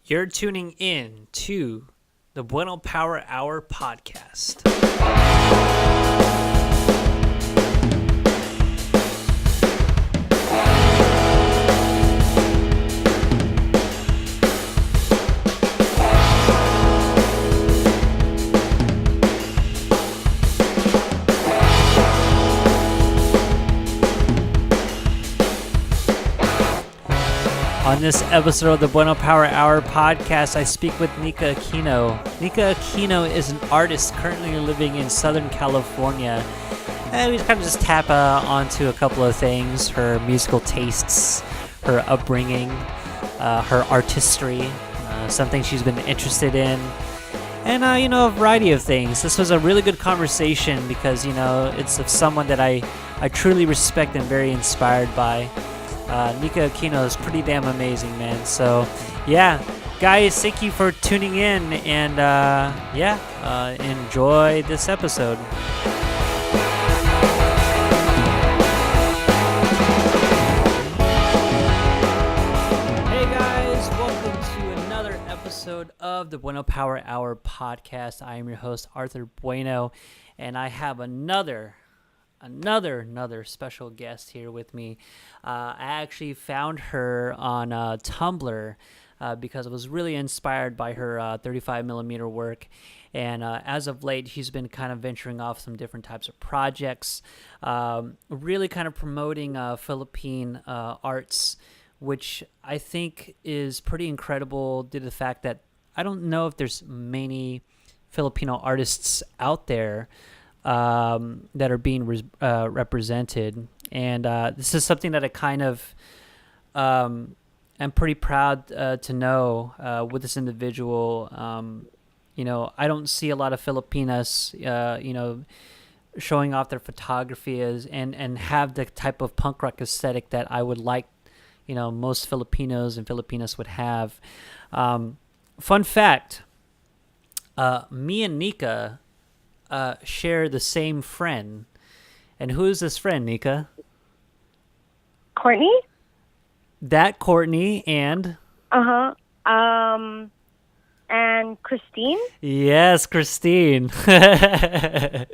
You're tuning in to the Bueno Power Hour podcast. On this episode of the Bueno Power Hour podcast, I speak with Nica Aquino. Nica Aquino is an artist currently living in Southern California. And we kind of just tap onto a couple of things: her musical tastes, her upbringing, her artistry, something she's been interested in, and a variety of things. This was a really good conversation because it's of someone that I truly respect and very inspired by. Nica Aquino is pretty damn amazing, man. So, yeah, guys, thank you for tuning in, and enjoy this episode. Hey guys, welcome to another episode of the Bueno Power Hour podcast. I am your host, Arthur Bueno, and I have another special guest here with me. I actually found her on Tumblr because I was really inspired by her 35 millimeter work, and as of late she's been kind of venturing off some different types of projects, really kind of promoting Philippine arts, which I think is pretty incredible due to the fact that I don't know if there's many Filipino artists out there that are being represented, and this is something that I kind of am pretty proud to know with this individual. I don't see a lot of Filipinas, showing off their photography and have the type of punk rock aesthetic that I would like, most Filipinos and Filipinas would have. Fun fact, me and Nica share the same friend. And who is this friend, Nica? Courtney? That Courtney and? And Christine? Yes, Christine. Yeah.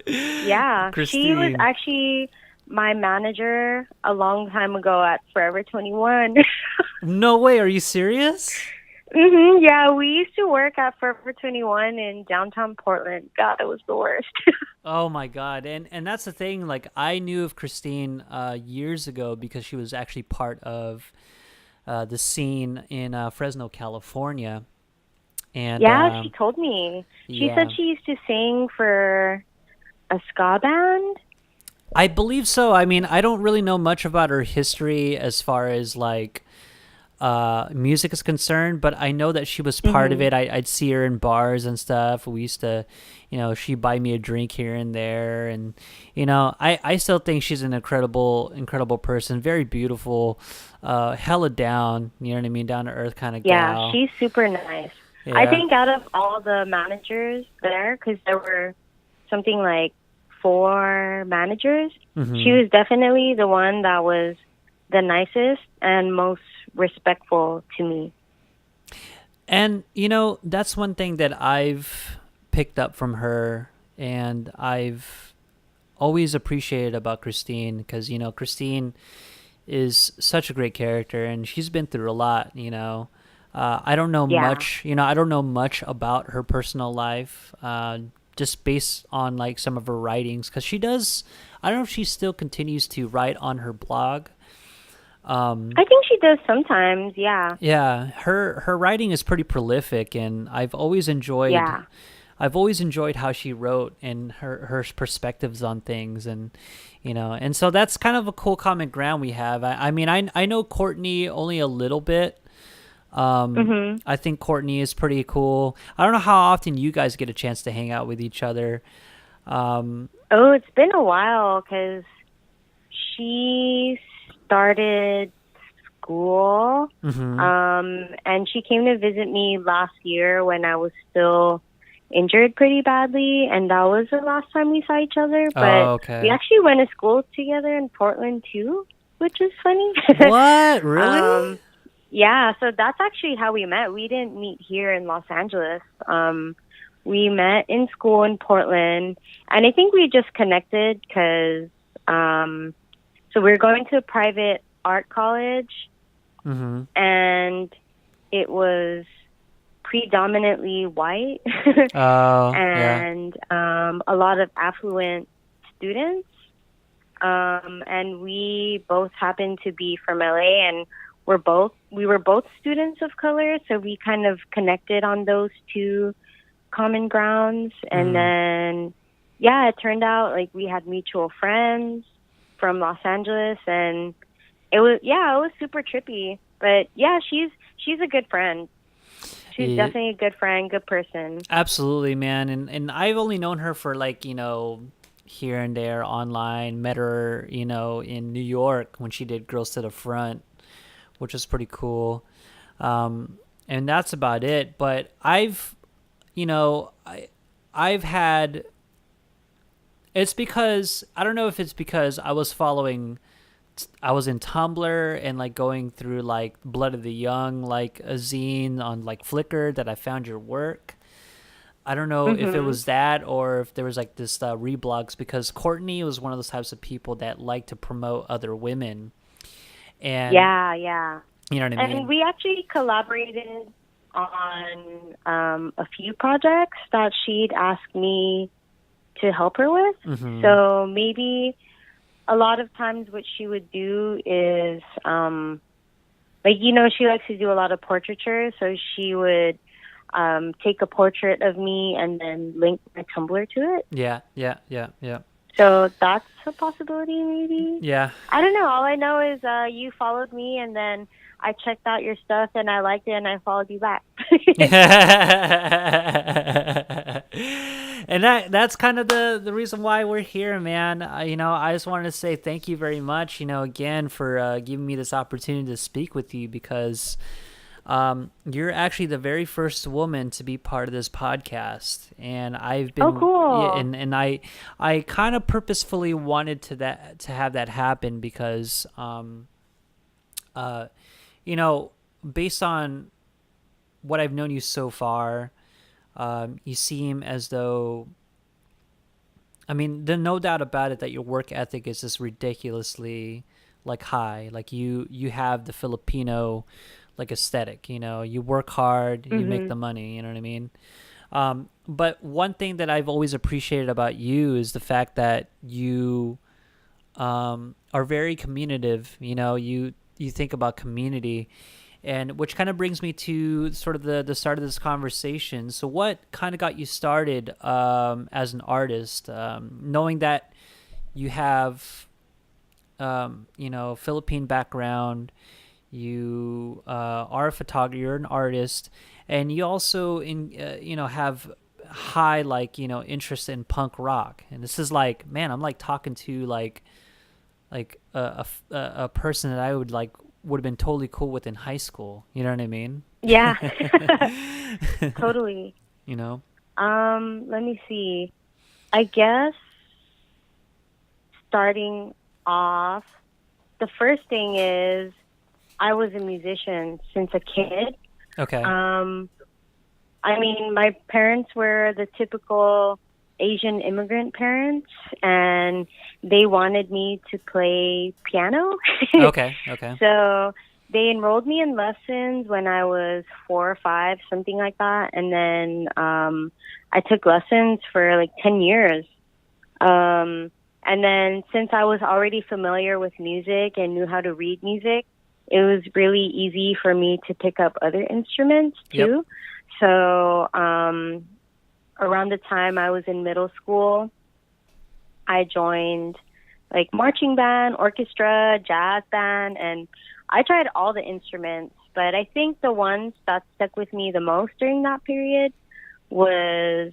Christine. She was actually my manager a long time ago at Forever 21. No way, are you serious? Yeah, we used to work at Forever 21 in downtown Portland. God, it was the worst. Oh my God. And that's the thing, like, I knew of Christine years ago because she was actually part of the scene in Fresno, California. And yeah, she told me. She said she used to sing for a ska band. I believe so. I mean, I don't really know much about her history as far as like music is concerned, but I know that she was part of it. I'd see her in bars and stuff. We used to, she'd buy me a drink here and there, and I still think she's an incredible person, very beautiful, hella down, you know what I mean, down to earth kind of gal. Yeah, she's super nice. Yeah. I think out of all the managers there, because there were something like 4 managers, she was definitely the one that was the nicest and most respectful to me. And that's one thing that I've picked up from her, and I've always appreciated about Christine, because Christine is such a great character, and she's been through a lot. I don't know much. I don't know much about her personal life, just based on like some of her writings, because she does. I don't know if she still continues to write on her blog. I think she does sometimes, yeah. Yeah, her writing is pretty prolific, and I've always enjoyed how she wrote and her perspectives on things, and and so that's kind of a cool common ground we have. I mean, I know Courtney only a little bit. I think Courtney is pretty cool. I don't know how often you guys get a chance to hang out with each other. It's been a while because she started school, and she came to visit me last year when I was still injured pretty badly, and that was the last time we saw each other. But we actually went to school together in Portland too, which is funny. What? Really? Yeah, so that's actually how we met. We didn't meet here in Los Angeles. We met in school in Portland, and I think we just connected because so we were going to a private art college, Mm-hmm. and it was predominantly white Oh, yeah. and a lot of affluent students. And we both happened to be from LA, and we were both students of color, so we kind of connected on those two common grounds. And Mm. then yeah, it turned out like we had mutual friends from Los Angeles, and it was super trippy. But yeah, she's a good friend. She's Yeah, definitely a good friend, good person. absolutely, man. And I've only known her for like, here and there online. Met her, in New York when she did Girls to the Front, which was pretty cool. And that's about it. But I've had. It's because I don't know if it's because I was in Tumblr and like going through like Blood of the Young, like a zine on like Flickr that I found your work. I don't know if it Mhm. was that or if there was like this reblogs because Courtney was one of those types of people that like to promote other women, and Yeah, yeah. you know what I And mean. we actually collaborated on a few projects that she'd asked me to help her with. Mm-hmm. So maybe a lot of times what she would do is like she likes to do a lot of portraiture, so she would take a portrait of me and then link my Tumblr to it. Yeah, yeah, yeah, yeah, So that's a possibility, maybe. yeah. I don't know. All I know is you followed me, and then I checked out your stuff, and I liked it, and I followed you back. And that's kind of the reason why we're here, man. I just wanted to say thank you very much, again for giving me this opportunity to speak with you because you're actually the very first woman to be part of this podcast, and I've Oh, been yeah, cool. and I kind of purposefully wanted to have that happen because uh you know based on what I've known you so far, you seem as though, I mean, there's no doubt about it that your work ethic is just ridiculously like high. Like you have the Filipino like aesthetic. You work hard, you make Mhm. the money. You know what I mean? But one thing that I've always appreciated about you is the fact that you are very communicative. You think about community, and which kind of brings me to sort of the start of this conversation. So what kind of got you started as an artist, knowing that you have Philippine background, you are a photographer, you're an artist, and you also have high interest in punk rock. And this is like, man, I'm like talking to like a person that I would have been totally cool with in high school. You know what I mean? Yeah. Totally. you know? Let me see. I guess starting off, the first thing is I was a musician since a kid. Okay. I mean, my parents were the typical Asian immigrant parents, and they wanted me to play piano. Okay. Okay. So they enrolled me in lessons when I was 4 or 5, something like that. And then I took lessons for like 10 years. And then since I was already familiar with music and knew how to read music, it was really easy for me to pick up other instruments too. Yep. So around the time I was in middle school, I joined like marching band, orchestra, jazz band, and I tried all the instruments. But I think the ones that stuck with me the most during that period was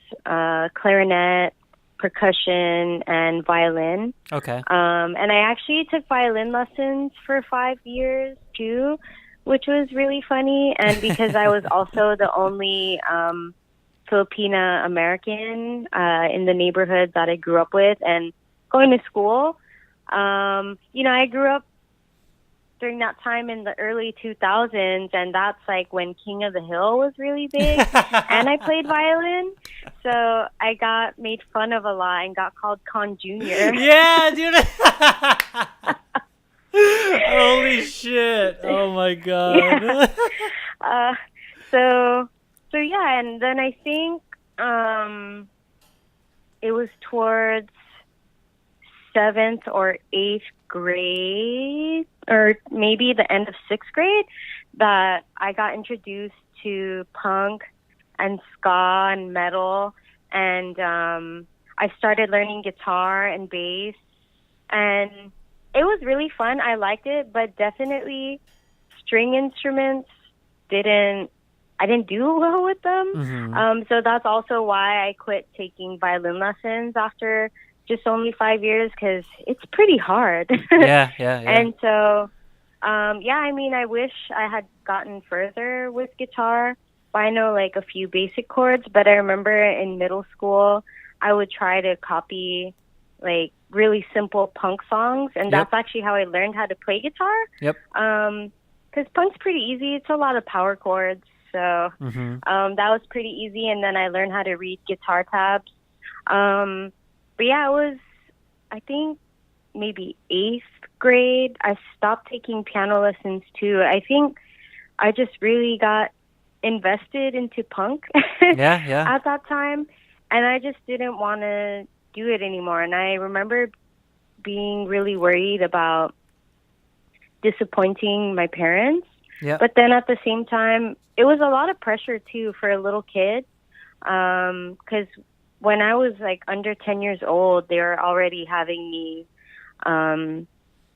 clarinet, percussion, and violin. Okay. And I actually took violin lessons for 5 years too, which was really funny. And because I was also the only Filipina American in the neighborhood that I grew up with and going to school, I grew up during that time in the early 2000s, and that's like when King of the Hill was really big, and I played violin, so I got made fun of a lot and got called Con Junior. Yeah, dude. Holy shit! Oh my god. Yeah. Uh, so yeah, and then I think it was towards 7th or 8th grade, or maybe the end of 6th grade, that I got introduced to punk and ska and metal, and I started learning guitar and bass, and it was really fun. I liked it, but definitely string instruments I didn't do well with them. Mm-hmm. So that's also why I quit taking violin lessons after just only 5 years, because it's pretty hard. Yeah. And so, I mean, I wish I had gotten further with guitar. I know like a few basic chords, but I remember in middle school, I would try to copy like really simple punk songs, and that's actually how I learned how to play guitar. Yep. Because punk's pretty easy. It's a lot of power chords, so Mm-hmm. that was pretty easy. And then I learned how to read guitar tabs. But yeah, it was, I think, maybe 8th grade. I stopped taking piano lessons too. I think I just really got invested into punk Yeah. at that time, and I just didn't want to do it anymore. And I remember being really worried about disappointing my parents. Yeah. But then at the same time, it was a lot of pressure too for a little kid, because when I was like under 10 years old, they were already having me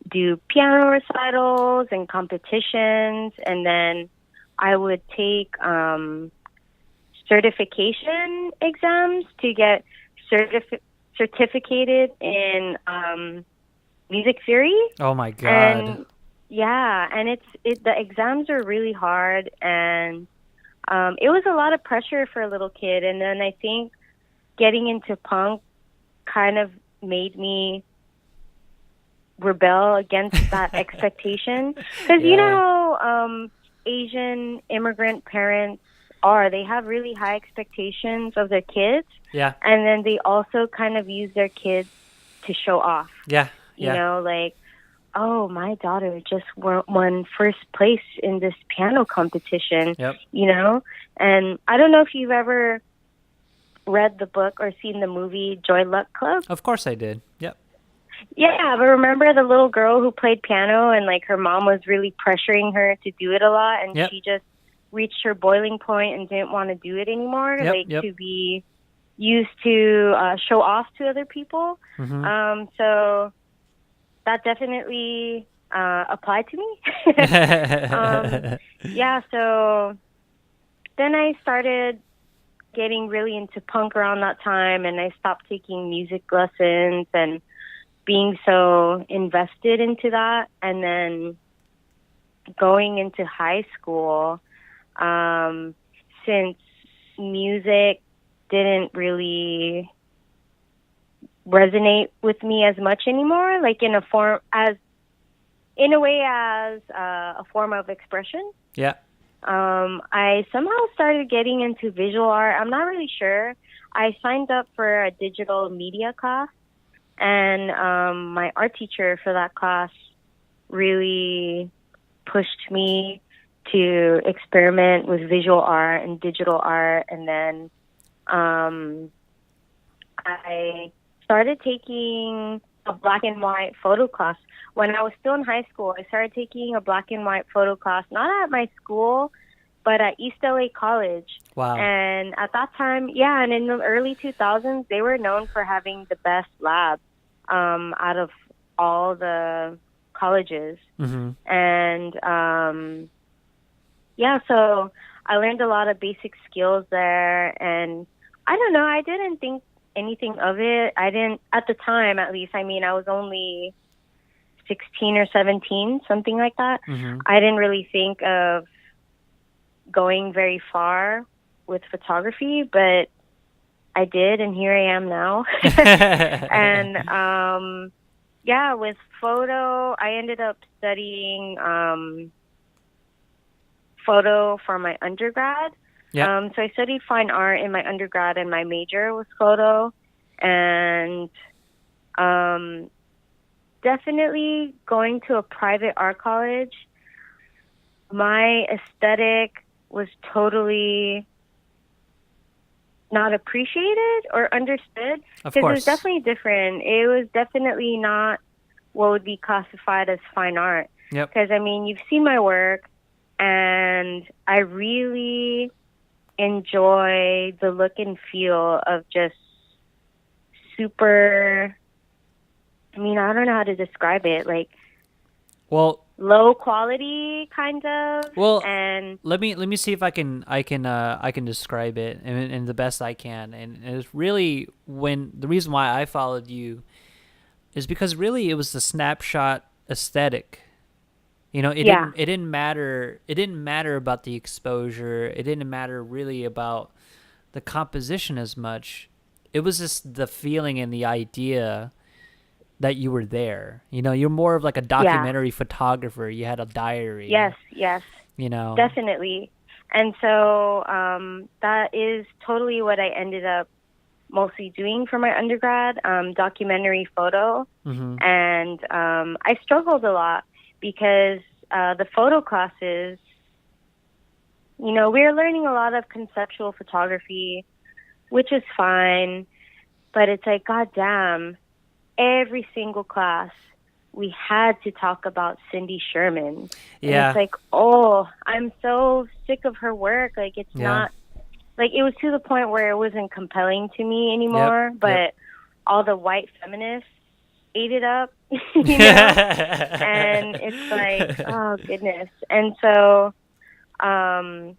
do piano recitals and competitions, and then I would take certification exams to get certificated in music theory. Oh my god. And yeah, and the exams are really hard, and it was a lot of pressure for a little kid. And then I think getting into punk kind of made me rebel against that expectation, because you know how Asian immigrant parents they have really high expectations of their kids, and then they also kind of use their kids to show off. You know, like, oh, my daughter just won first place in this piano competition. You know, and I don't know if you've ever read the book or seen the movie Joy Luck Club. Of course I did. Yep. Yeah, but remember the little girl who played piano, and like her mom was really pressuring her to do it a lot, and she just reached her boiling point and didn't want to do it anymore, to be used to show off to other people. Mm-hmm. So that definitely applied to me. So then I started getting really into punk around that time, and I stopped taking music lessons and being so invested into that. And then going into high school, since music didn't really resonate with me as much anymore, like in a way as a form of expression. I somehow started getting into visual art. I'm not really sure. I signed up for a digital media class, and my art teacher for that class really pushed me to experiment with visual art and digital art. And then I started taking a black and white photo class. When I was still in high school, I started taking a black and white photo class, not at my school, but at East LA College. Wow. And at that time, and in the early 2000s, they were known for having the best lab out of all the colleges. Mm-hmm. And so I learned a lot of basic skills there. And I don't know, I didn't think anything of it. I didn't, at the time at least. I mean, I was only 16 or 17, something like that. Mm-hmm. I didn't really think of going very far with photography, but I did, and here I am now. And yeah, with photo, I ended up studying photo for my undergrad. Yep. So I studied fine art in my undergrad, and my major was photo. And definitely going to a private art college, my aesthetic was totally not appreciated or understood, Of because it was course. definitely different. It was definitely not what would be classified as fine art. Yep. Because, I mean, you've seen my work, and I really enjoy the look and feel of just super, I mean, I don't know how to describe it, like Well, low quality kind of. well, And let me see if I can describe it in the best I can. And it's really when the reason why I followed you is because really it was the snapshot aesthetic. You know, yeah, it didn't matter about the exposure. It didn't matter really about the composition as much. It was just the feeling and the idea that you were there. You know, you're more of like a yeah, documentary photographer. You had a diary, yes, yes, you know. definitely. And so that is totally what I ended up mostly doing for my undergrad, documentary photo. Mhm. And I struggled a lot because the photo classes, you know, we were learning a lot of conceptual photography, which is fine, but it's like, goddamn, every single class we had to talk about Cindy Sherman. And it's Yeah. like, oh, I'm so sick of her work. Like, it's Yeah. not, like, it was to the point where it wasn't compelling to me Yep. anymore, Yep. but all the white feminists ate it up, you know? And it's like, oh, goodness. And so, um,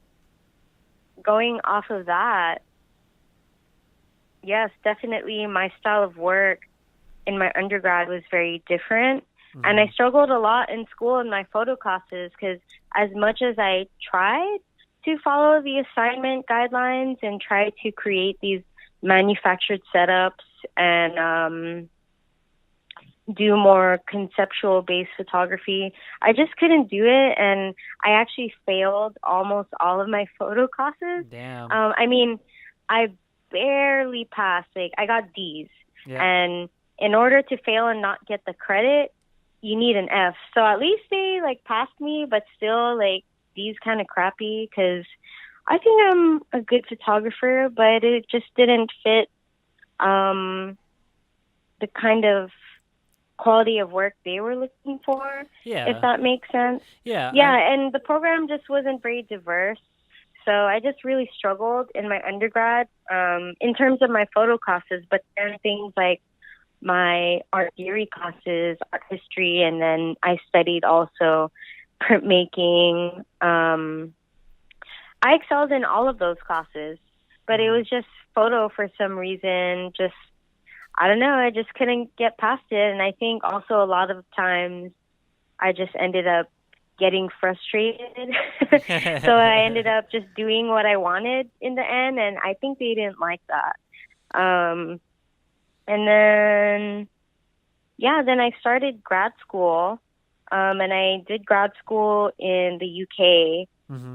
going off of that, yes, definitely my style of work in my undergrad was very different. And I struggled a lot in school in my photo classes, because as much as I tried to follow the assignment guidelines and try to create these manufactured setups and do more conceptual based photography, I just couldn't do it. And I actually failed almost all of my photo classes. Damn. I mean, I barely passed. Like, I got D's. Yeah. And in order to fail and not get the credit, you need an F. So at least they like passed me, but still like D's kind of crappy, because I think I'm a good photographer, but it just didn't fit the kind of quality of work they were looking for, if Yeah. that makes sense. Yeah. Yeah, and the program just wasn't very diverse. So I just really struggled in my undergrad in terms of my photo classes, but then things like my art theory classes, art history, and then I studied also printmaking. I excelled in all of those classes, but it was just photo for some reason. Just, I don't know, I just couldn't get past it. And I think also a lot of times I just ended up getting frustrated. So I ended up just doing what I wanted in the end, and I think they didn't like that. And then, yeah, then I started grad school, and I did grad school in the UK,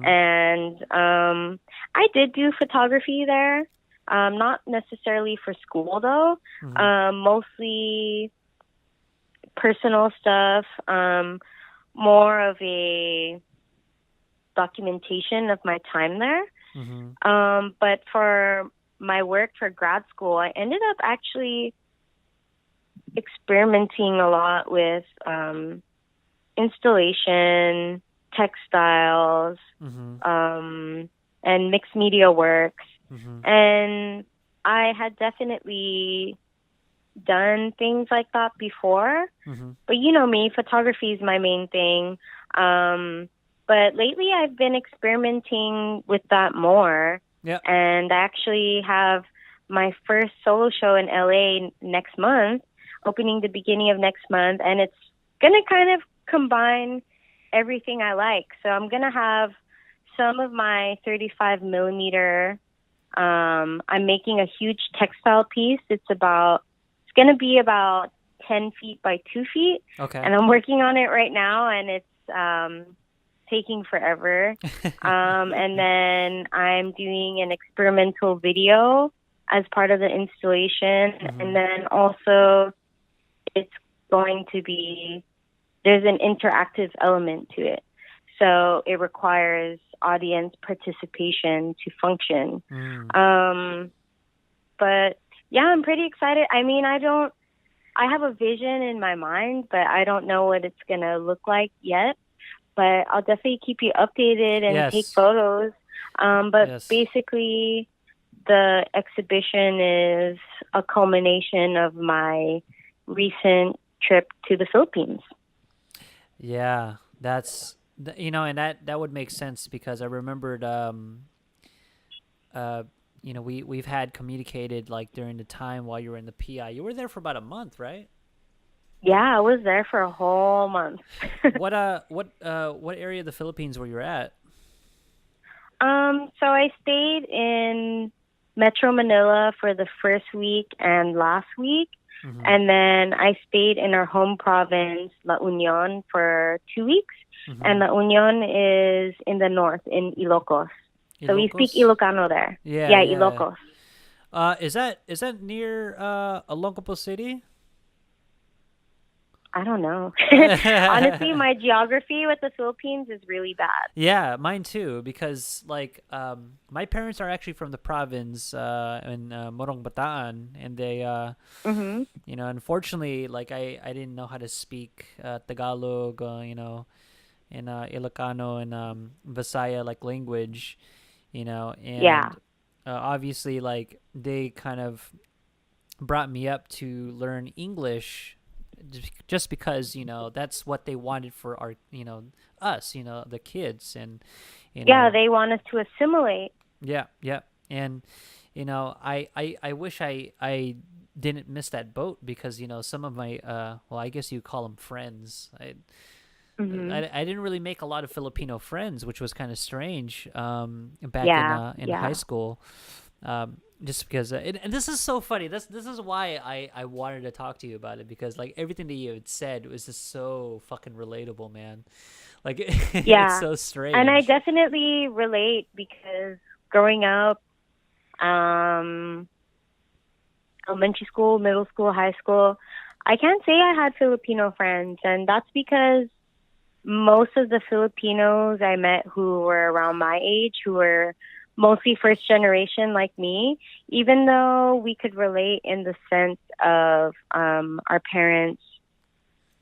and I did do photography there, not necessarily for school though, mostly personal stuff, more of a documentation of my time there. But for my work for grad school, I ended up actually experimenting a lot with installation, textiles, and mixed media works. And I had definitely done things like that before. But you know me, photography is my main thing. But lately I've been experimenting with that more. Yep. And I actually have my first solo show in LA next month, opening the beginning of next month. And it's going to kind of combine everything I like. So I'm going to have some of my 35 millimeter. I'm making a huge textile piece. It's going to be about 10 feet by 2 feet. Okay. And I'm working on it right now, and it's taking forever. And then I'm doing an experimental video as part of the installation. And then also it's going to be, there's an interactive element to it. So it requires audience participation to function. But yeah, I'm pretty excited. I mean, I have a vision in my mind, but I don't know what it's going to look like yet. But I'll definitely keep you updated and take photos. But basically, the exhibition is a culmination of my recent trip to the Philippines. Yeah, that's, you know, and that would make sense because I remembered, you know, we've had communicated like during the time while you were in the PI. You were there for about a month, right? Yeah, I was there for a whole month. What area of the Philippines were you at? So I stayed in Metro Manila for the first week and last week. And then I stayed in our home province, La Union, for 2 weeks. And La Union is in the north, in Ilocos. So we speak Ilocano there. Yeah, Ilocos. Is that near Olongapo City? I don't know. Honestly, my geography with the Philippines is really bad. Yeah, mine too. Because like, my parents are actually from the province in Morong Bataan, and they, you know, unfortunately, like I didn't know how to speak Tagalog, you know, and Ilocano and Visaya like language, you know, and obviously like they kind of brought me up to learn English. Just because, you know, that's what they wanted for our, you know, us, you know, the kids, and you know, they want us to assimilate. Yeah, and you know, I wish I didn't miss that boat because, you know, some of my well, I guess you call them friends. I didn't really make a lot of Filipino friends, which was kind of strange back in high school. Just because, and this is so funny. This is why I wanted to talk to you about it, because like everything that you had said was just so fucking relatable, man. Like it's so strange. And I definitely relate because growing up, elementary school, middle school, high school, I can't say I had Filipino friends, and that's because most of the Filipinos I met who were around my age, who were mostly first generation like me, even though we could relate in the sense of our parents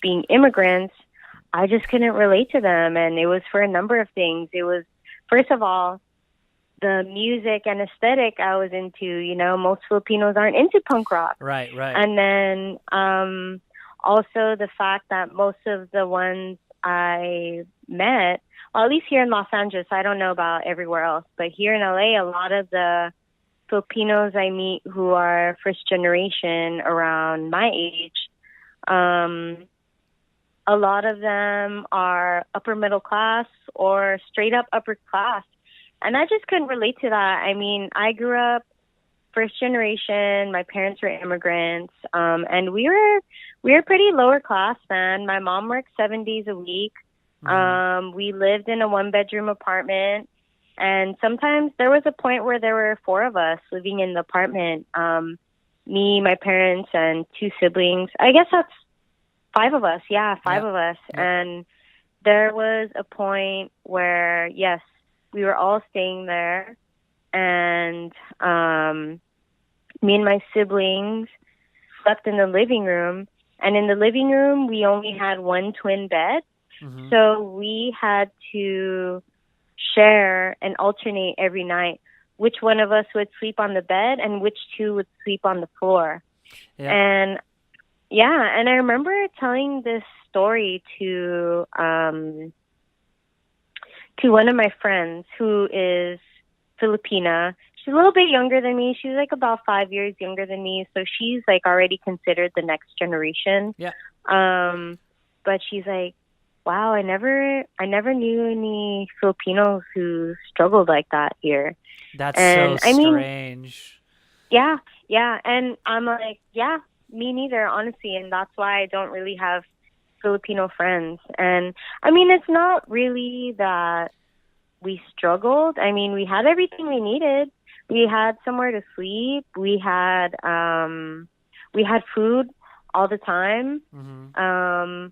being immigrants, I just couldn't relate to them. And it was for a number of things. It was, first of all, the music and aesthetic I was into. You know, most Filipinos aren't into punk rock. Right. And then also the fact that most of the ones I met, well, at least here in Los Angeles, I don't know about everywhere else, but here in LA, a lot of the Filipinos I meet who are first generation around my age, a lot of them are upper middle class or straight up upper class. And I just couldn't relate to that. I mean, I grew up first generation. My parents were immigrants, and we were pretty lower class then. My mom worked 7 days a week. We lived in a 1-bedroom apartment, and sometimes there was a point where there were 4 of us living in the apartment. Me, my parents, and 2 siblings. I guess that's 5 of us. Yeah, 5 of us. And there was a point where, yes, we were all staying there, and me and my siblings slept in the living room. And in the living room, we only had 1 twin bed. So we had to share and alternate every night which one of us would sleep on the bed and which 2 would sleep on the floor. And and I remember telling this story to one of my friends who is Filipina. She's a little bit younger than me. She's like about 5 years younger than me. So she's like already considered the next generation. But she's like, wow, I never knew any Filipinos who struggled like that here. That's so strange. Yeah. And I'm like, yeah, me neither, honestly, and that's why I don't really have Filipino friends. And I mean, it's not really that we struggled. I mean, we had everything we needed. We had somewhere to sleep. We had food all the time. Mm-hmm.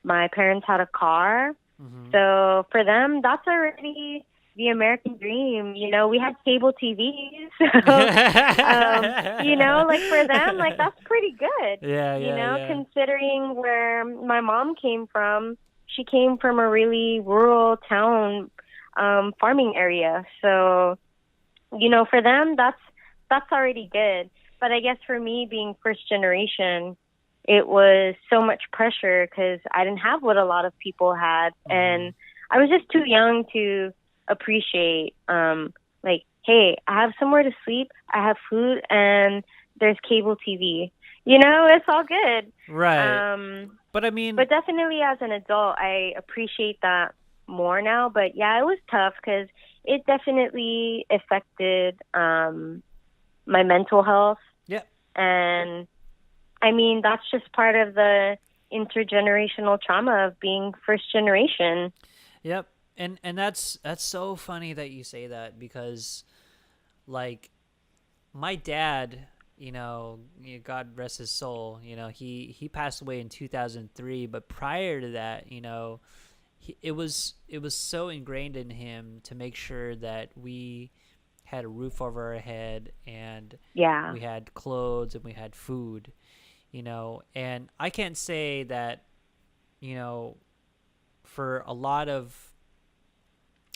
My parents had a car. Mm-hmm. So for them, that's already the American dream. You know, we had cable TVs. So, you know, like for them, like that's pretty good. Yeah, You yeah, know, yeah. considering where my mom came from, she came from a really rural town, farming area. So, you know, for them, that's already good. But I guess for me, being first generation, it was so much pressure because I didn't have what a lot of people had, Mm-hmm. and I was just too young to appreciate, like, hey, I have somewhere to sleep, I have food, and there's cable TV. You know, it's all good. Right. Um, But I mean, but definitely as an adult, I appreciate that more now. But yeah, it was tough because it definitely affected, my mental health. yeah. And I mean, that's just part of the intergenerational trauma of being first generation. Yep. And that's so funny that you say that because like my dad, God rest his soul, he passed away in 2003, but prior to that, it was so ingrained in him to make sure that we had a roof over our head and Yeah. we had clothes and we had food, and I can't say that, you know, for a lot of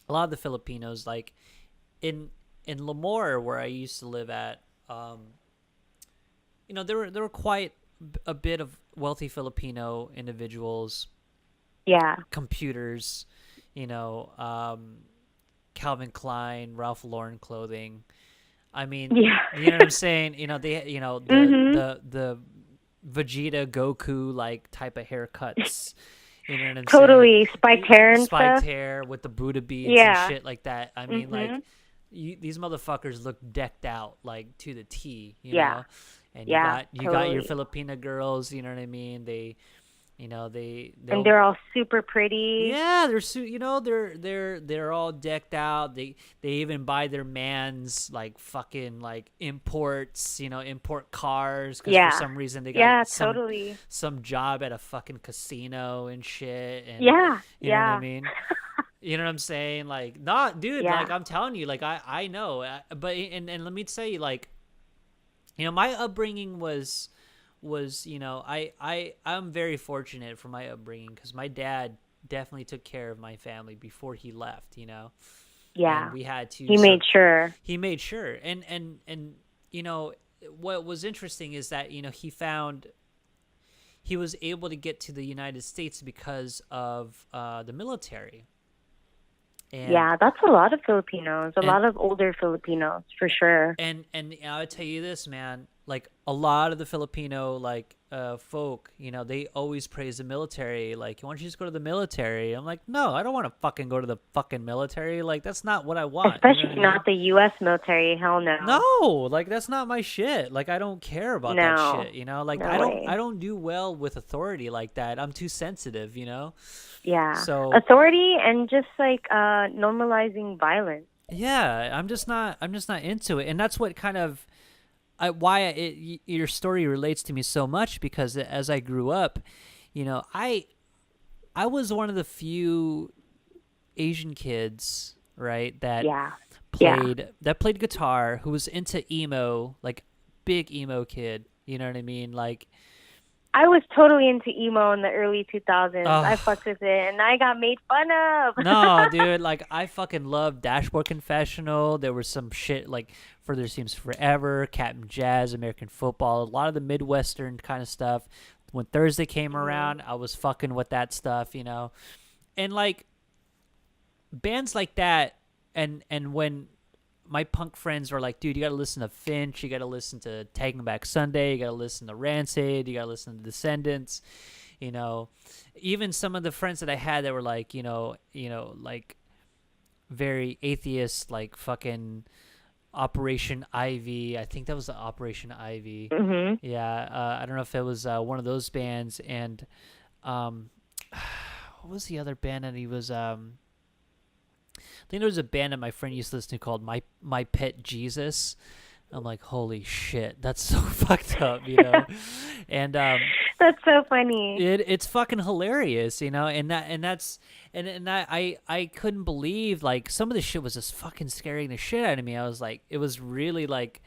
the Filipinos, like in Lemoore, where I used to live at, there were quite a bit of wealthy Filipino individuals, Yeah. computers, you know, Calvin Klein, Ralph Lauren clothing. I mean, Yeah. you know what I'm saying? Mhm. The Vegeta Goku like type of haircuts. You know what I'm saying? Totally spiked hair and Spiked stuff. hair with the Buddha beads and Yeah. shit like that. I mean, like, Mhm. these motherfuckers look decked out like to the T, Yeah. and you Yeah. got you got your Totally. Filipina girls. You know what I mean? And They'll they're all super pretty. yeah, they're all decked out. They even buy their mans like fucking like imports, import cars because for Yeah. some reason they got Yeah. some Totally. some job at a fucking casino and shit, and Yeah. you know what I Yeah. mean. You know what I'm saying? Like, not, dude. Like, Yeah. I'm telling you, like, I know, but and let me tell you, like, my upbringing was I'm very fortunate for my upbringing because my dad definitely took care of my family before he left, and Yeah. we had to He made sure. he made sure, and you know what was interesting is that he was able to get to the United States because of the military. And Yeah, that's a lot of Filipinos, a and lot of older Filipinos for sure. and I would tell you this, man, like a lot of the Filipino like folk, they always praise the military. Like, why don't you just go to the military? I'm like, no, I don't want to fucking go to the fucking military. Like, that's not what I want. You know what I Especially mean? not the US military. Hell no. No, like that's not my shit. Like, I don't care about that No. shit, Like, No I way. don't do well with authority like that. I'm too sensitive. Yeah. So, Authority and just like normalizing violence. yeah, I'm just not into it. And that's what kind of your story relates to me so much because as I grew up, I was one of the few Asian kids, right, that Yeah. Yeah. played guitar, who was into emo, like big emo kid. You know what I mean? Like, I was totally into emo in the early 2000s. I oh fucked with it and I got made fun of. no, dude! Like, I fucking loved Dashboard Confessional. There was some shit like Further Seems Forever, Captain Jazz, American Football, a lot of the Midwestern kind of stuff. When Thursday came Mhm. around, I was fucking with that stuff, and like bands like that, and when my punk friends were like, dude, you gotta listen to Finch, you gotta listen to Taking Back Sunday, you gotta listen to Rancid, you gotta listen to Descendants, you know even some of the friends that I had that were like, like very atheist, like fucking Operation Ivy. I think that was the Operation Ivy. Mhm. Yeah, I don't know if it was one of those bands. And what was the other band that he was? I think there was a band that my friend used to listen to called My Pet Jesus. I'm like, holy shit, that's so fucked up, you know. And That's so funny. it's fucking hilarious, you know. And I couldn't believe, like, some of the shit was just fucking scaring the shit out of me. I was like, it was really like,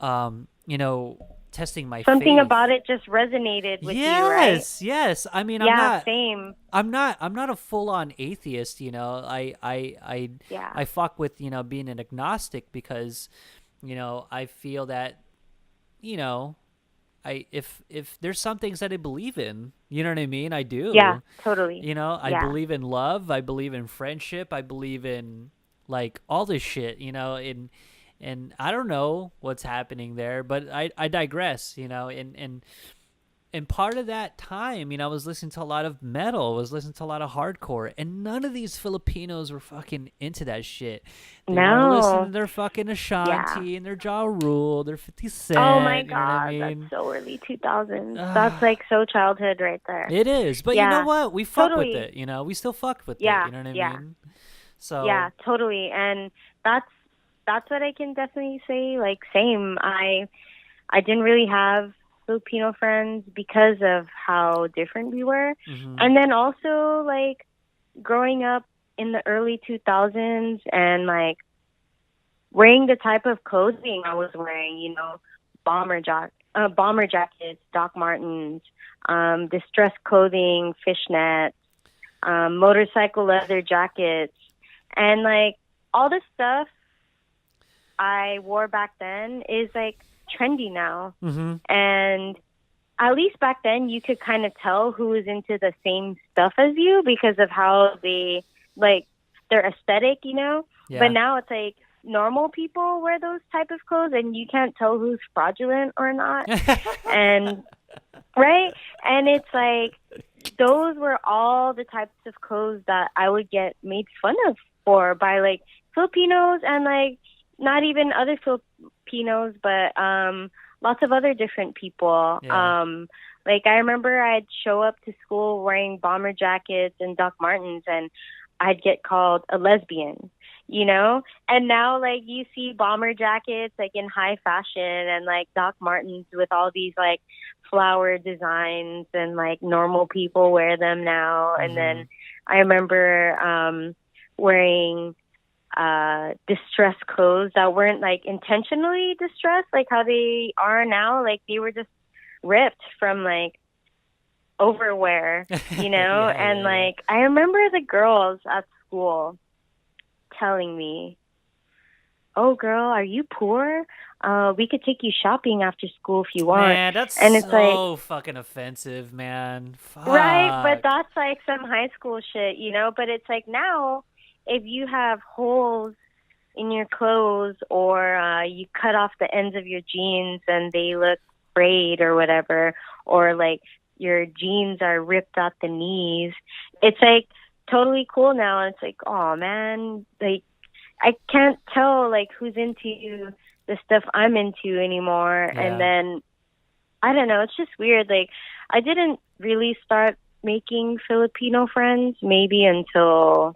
you know, testing my Something faith. about it just resonated with you, right? Yes. I mean, Yeah, same. I'm not a full on atheist, you know. Yeah. I fuck with, you know, being an agnostic because, you know, I feel that, you know, if there's some things that I believe in, you know what I mean? I do. Yeah, totally. You know, I Yeah. believe in love, I believe in friendship, I believe in, like, all this shit, you know. And I don't know what's happening there, but I digress, you know. And part of that time, you know, I was listening to a lot of metal, I was listening to a lot of hardcore, and none of these Filipinos were fucking into that shit. They were listening to their fucking Ashanti and their Ja Rule, their 50 Cent. Oh my you know what I God, mean? that's so early 2000s. That's like so childhood right there. It is, but you know what? We fuck with it, you know. We still fuck with it, you know what I mean? So yeah, totally. And that's what I can definitely say. Like, same. I didn't really have Filipino friends because of how different we were. mhm. And then also, like, growing up in the early 2000s and, like, wearing the type of clothing I was wearing, you know, bomber jackets, Doc Martens, distressed clothing, fishnets, motorcycle leather jackets, and, like, all this stuff I wore back then is, like, trendy now. Mm-hmm. And at least back then you could kind of tell who was into the same stuff as you because of how they, like, their aesthetic, you know. Yeah. But now it's like normal people wear those type of clothes and you can't tell who's fraudulent or not. And right, and it's like those were all the types of clothes that I would get made fun of for by, like, Filipinos, and, like, not even other Filipinos, but lots of other different people. Yeah. Like, I remember I'd show up to school wearing bomber jackets and Doc Martens, and I'd get called a lesbian, you know? And now, like, you see bomber jackets, like, in high fashion, and, like, Doc Martens with all these, like, flower designs, and, like, normal people wear them now. Mm-hmm. And then I remember wearing distressed clothes that weren't, like, intentionally distressed, like how they are now. Like, they were just ripped from, like, overwear, you know. And like, I remember the girls at school telling me, "Oh, girl, are you poor? We could take you shopping after school if you want." Man, that's and it's so like, fucking offensive, man. Fuck. right? But that's like some high school shit, you know. But it's like now, if you have holes in your clothes, or you cut off the ends of your jeans and they look frayed or whatever, or like your jeans are ripped at the knees, it's like totally cool now. And it's like, oh man, like, I can't tell, like, who's into the stuff I'm into anymore. Yeah. And then I don't know, it's just weird. Like, I didn't really start making Filipino friends maybe until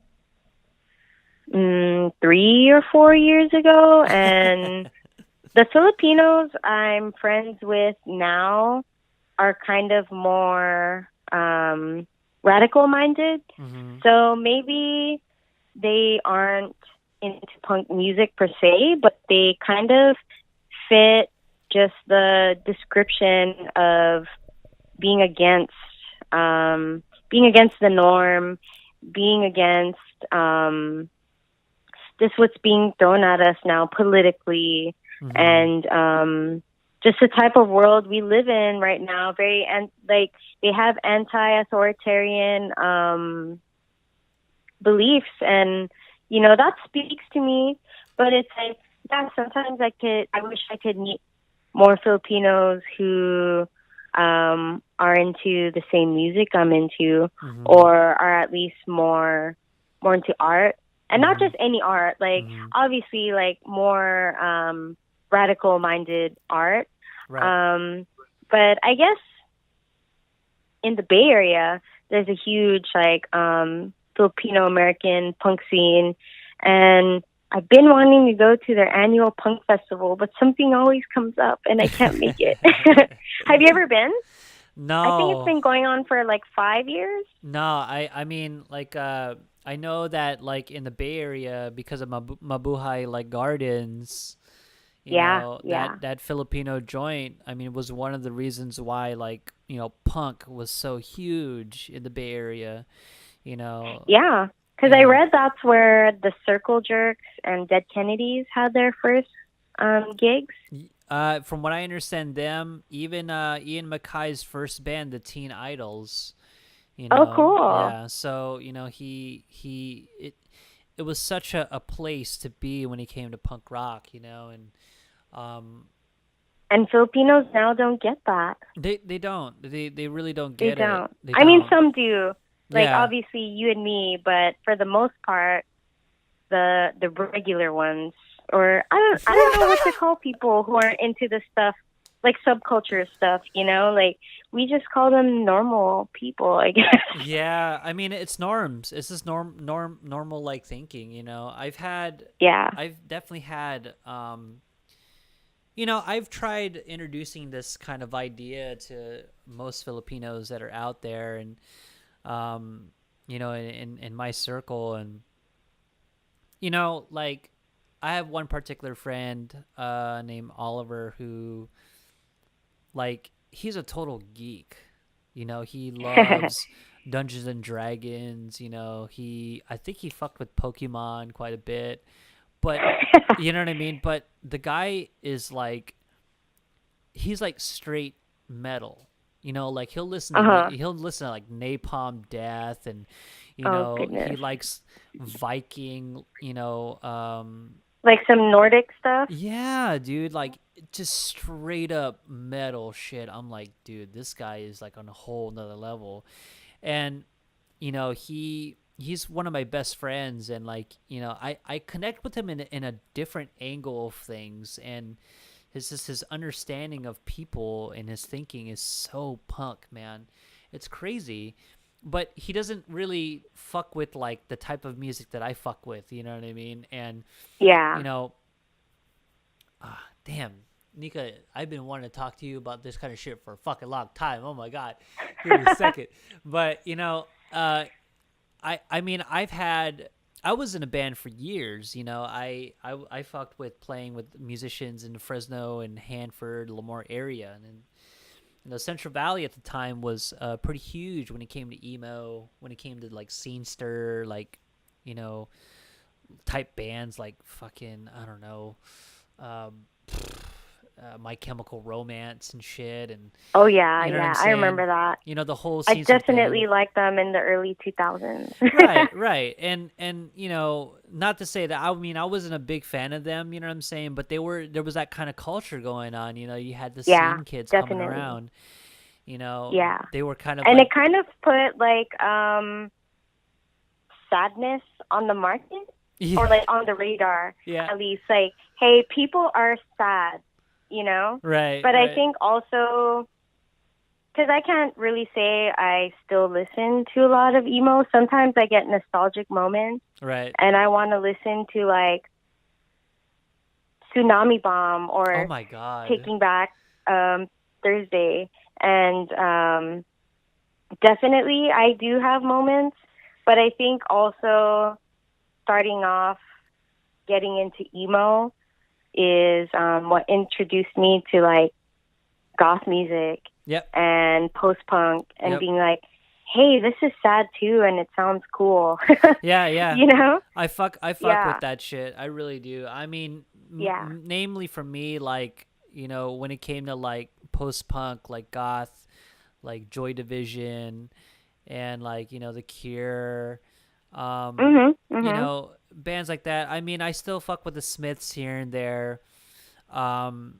3 or 4 years ago. And the Filipinos I'm friends with now are kind of more radical minded. Mm-hmm. So maybe they aren't into punk music per se, but they kind of fit just the description of being against the norm, being against just what's being thrown at us now politically. Mm-hmm. And just the type of world we live in right now. Like, they have anti-authoritarian beliefs, and you know, that speaks to me. But it's like, yeah, sometimes I wish I could meet more Filipinos who are into the same music I'm into, Mm-hmm. or are at least more into art. And not just any art, like Mm-hmm. obviously like more radical minded art. Right. But I guess in the Bay Area, there's a huge like Filipino American punk scene, and I've been wanting to go to their annual punk festival, but something always comes up and I can't make it. Have you ever been? I think it's No. been going on for like 5 years. No, I mean like I know that like in the Bay Area because of Mabuhay like gardens, you Yeah, know, yeah, that Filipino joint, I mean, was one of the reasons why like, you know, punk was so huge in the Bay Area, you know. yeah. Because I And read that's where the Circle Jerks and Dead Kennedys had their first gigs. from what I understand them, even Ian Mackay's first band, the Teen Idols, you Oh, know. cool. Yeah, so, you know, it was such a place to be when he came to punk rock, you know, and um And Filipinos now don't get that. they don't. They really don't They get it. don't. They I mean, don't. some do. Like Yeah. obviously you and me, but for the most part, the regular ones, or I don't know what to call people who are into this stuff, like subculture stuff. You know, like we just call them normal people, I guess. Yeah, I mean it's norms. It's just normal like thinking, you know. Yeah. I've definitely had you know, I've tried introducing this kind of idea to most Filipinos that are out there and you know, in my circle and you know, like I have one particular friend named Oliver who like he's a total geek. You know, he loves Dungeons and Dragons, you know, I think he fucked with Pokemon quite a bit. But you know what I mean? But the guy is like he's like straight metal. You know, like Uh huh. he'll listen to like Napalm Death and you Oh know, he goodness. likes Viking, you know, Like some Nordic stuff. yeah, dude, like just straight up metal shit. I'm like, dude, this guy is like on a whole nother level. And you know, he's one of my best friends and like, you know, I connect with him in a different angle of things and his understanding of people and his thinking is so punk, man. It's crazy. But he doesn't really fuck with like the type of music that I fuck with, you know what I mean? And you Yeah. know, damn, Nika, I've been wanting to talk to you about this kind of shit for a fucking long time. Oh my god, give me a second. But you know, I mean, I was in a band for years. You know, I fucked with playing with musicians in the Fresno and Hanford, Lemoore area, and then, you know, Central Valley at the time was pretty huge when it came to emo, when it came to like scene stir, like, you know, type bands like fucking I don't know, um, My Chemical Romance and shit, and Oh yeah, you know what I'm yeah. I saying? remember that. You know, the whole I Caesar thing. definitely liked them in the early 2000s. Right, right. And you know, not to say that I mean I wasn't a big fan of them, you know what I'm saying, but there was that kind of culture going on, you know, you had the Yeah, scene kids coming definitely. around, you know, Yeah. they were kind of And it like kind of put like sadness on the market, yeah, or like on the radar yeah. at least, like, hey, people are sad, you know? Right, But I right. think also because I can't really say I still listen to a lot of emo. Sometimes I get nostalgic moments Right. and I want to listen to like Tsunami Bomb Oh or my god. Taking Back Thursday. And definitely I do have moments, but I think also starting off getting into emo is what introduced me to like goth music Yep. and post punk and Yep. being like, hey, this is sad too and it sounds cool. Yeah, yeah. You know? I fuck with Yeah. that shit. I really do. I mean, Yeah. namely for me, like, you know, when it came to like post punk, like goth, like Joy Division, and like, you know, The Cure, Mhm. you Mhm. know, bands like that. I mean, I still fuck with the Smiths here and there. Um,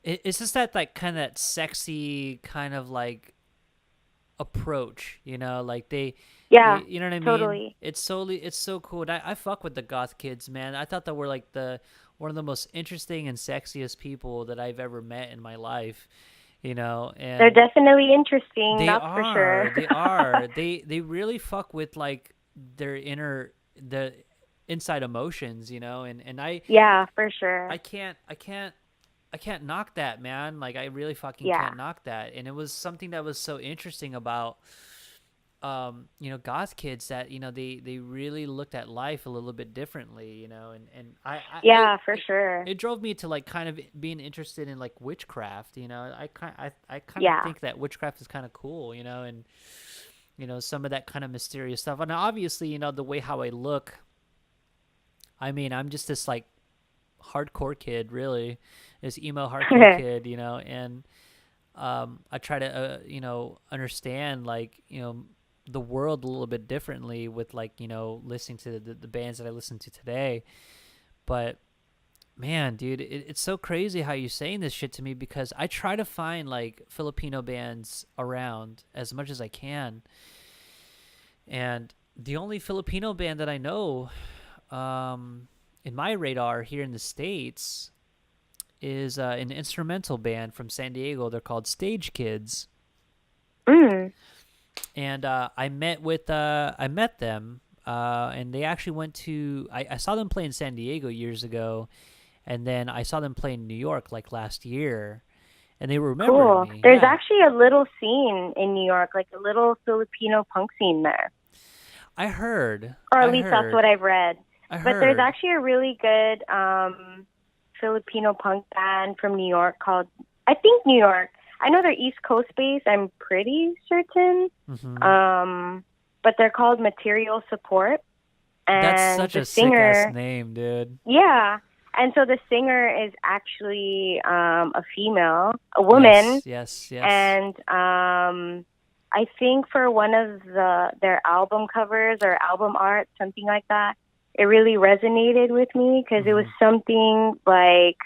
it's just that like kind of that sexy kind of like approach, you know, like Yeah, you know what I mean? totally. It's so cool. And I fuck with the goth kids, man. I thought that were like one of the most interesting and sexiest people that I've ever met in my life, you know. They're And definitely interesting, they that's for sure. are. They are. They really fuck with like the inside emotions, you know. And Yeah, for sure. I can't knock that, man. Like I really fucking Yeah. can't knock that. And it was something that was so interesting about you know, goth kids that, you know, they really looked at life a little bit differently, you know, and Yeah, for sure. it drove me to like kind of being interested in like witchcraft, you know. I kind of Yeah. think that witchcraft is kind of cool, you know, and you know, some of that kind of mysterious stuff. And obviously, you know, the way how I look, I mean, I'm just this like hardcore kid, really, this emo hardcore kid, you know, and I try to, you know, understand like, you know, the world a little bit differently with like, you know, listening to the bands that I listen to today. But man, dude, it's so crazy how you're saying this shit to me because I try to find like Filipino bands around as much as I can. And the only Filipino band that I know in my radar here in the States is an instrumental band from San Diego. They're called Stage Kids. Mm. And I met them, and they actually went to. I saw them play in San Diego years ago, and then I saw them play in New York like last year, and they remembered Cool. me. There's Yeah, actually a little scene in New York, like a little Filipino punk scene there. I heard. Or at I least that's what heard. I've read. I But there's heard. actually a really good Filipino punk band from New York called, I think New York. I know they're East Coast based, I'm pretty certain. Hmm. But they're called Material Support. That's And such the a sick ass singer, name, dude. yeah. And so the singer is actually a female, a woman. Yes, yes, yes. And I think for one of their album covers or album art, something like that, it really resonated with me because it was Hmm. something like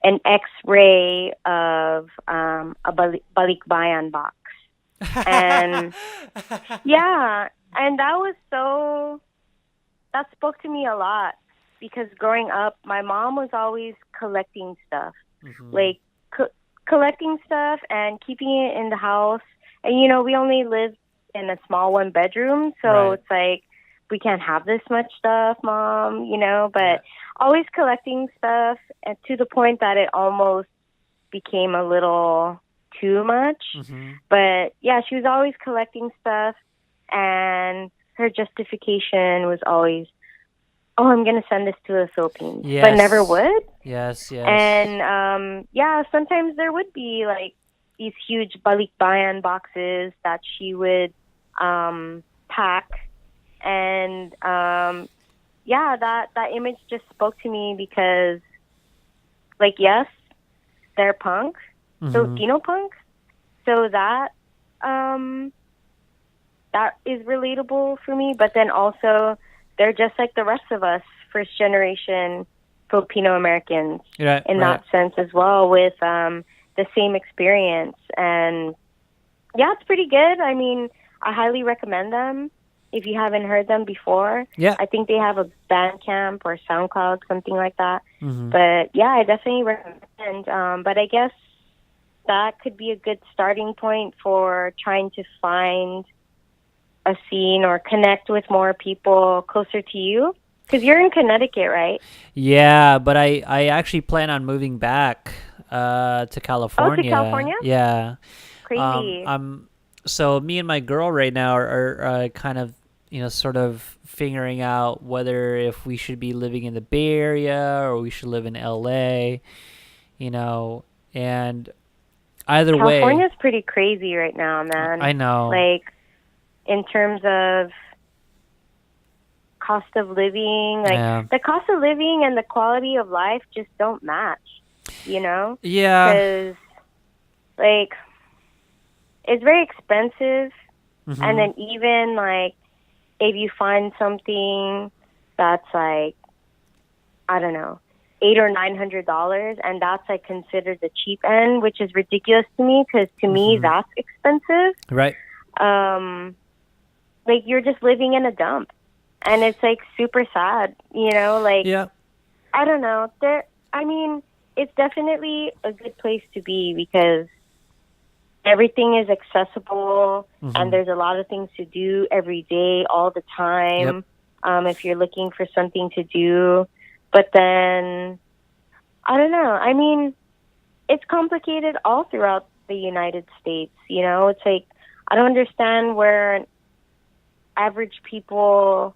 an X-ray of a balikbayan box. And yeah, and that spoke to me a lot because growing up, my mom was always collecting stuff, Hmm. like collecting stuff and keeping it in the house. And you know, we only lived in a small one bedroom, so Right. it's like we can't have this much stuff, mom, you know, Yeah. but always collecting stuff and to the point that it almost became a little too much. Hmm. But yeah, she was always collecting stuff and her justification was always, "Oh, I'm going to send this to the Philippines," but never Yes. would. Yes, yes. And yeah, sometimes there would be like these huge balikbayan boxes that she would pack, and yeah, that image just spoke to me because, like, yes, they're punk, Hmm. Filipino punk, so um, that is relatable for me. But then also, they're just like the rest of us, first generation Filipino Americans Right, in right. that sense as well, with the same experience. And yeah, it's pretty good. I mean, I highly recommend them if you haven't heard them before. Yeah. I think they have a Bandcamp or SoundCloud, something like that. Hmm. But yeah, I definitely recommend. But I guess that could be a good starting point for trying to find a scene or connect with more people closer to you. Because you're in Connecticut, right? Yeah, but I actually plan on moving back to Oh, to California. California? Yeah. Crazy. I'm so me and my girl right now are kind of, you know, sort of figuring out whether if we should be living in the Bay Area or we should live in LA, you know, and either way, California's pretty crazy right now, man. I know. Like, in terms of cost of living, like, Yeah. the cost of living and the quality of life just don't match, you know? Yeah. Because, like, it's very expensive. And Mhm. then even, like, if you find something that's, like, I don't know, $800 or $900, and that's like considered the cheap end, which is ridiculous to me because to me that's expensive. Right. Like you're just living in a dump, and it's like super sad, you know. Like Yeah. I don't know. I mean, it's definitely a good place to be because everything is accessible, and there's a lot of things to do every day, all the time. If you're looking for something to do. But then, I don't know. I mean, it's complicated all throughout the United States. You know, it's like I don't understand where average people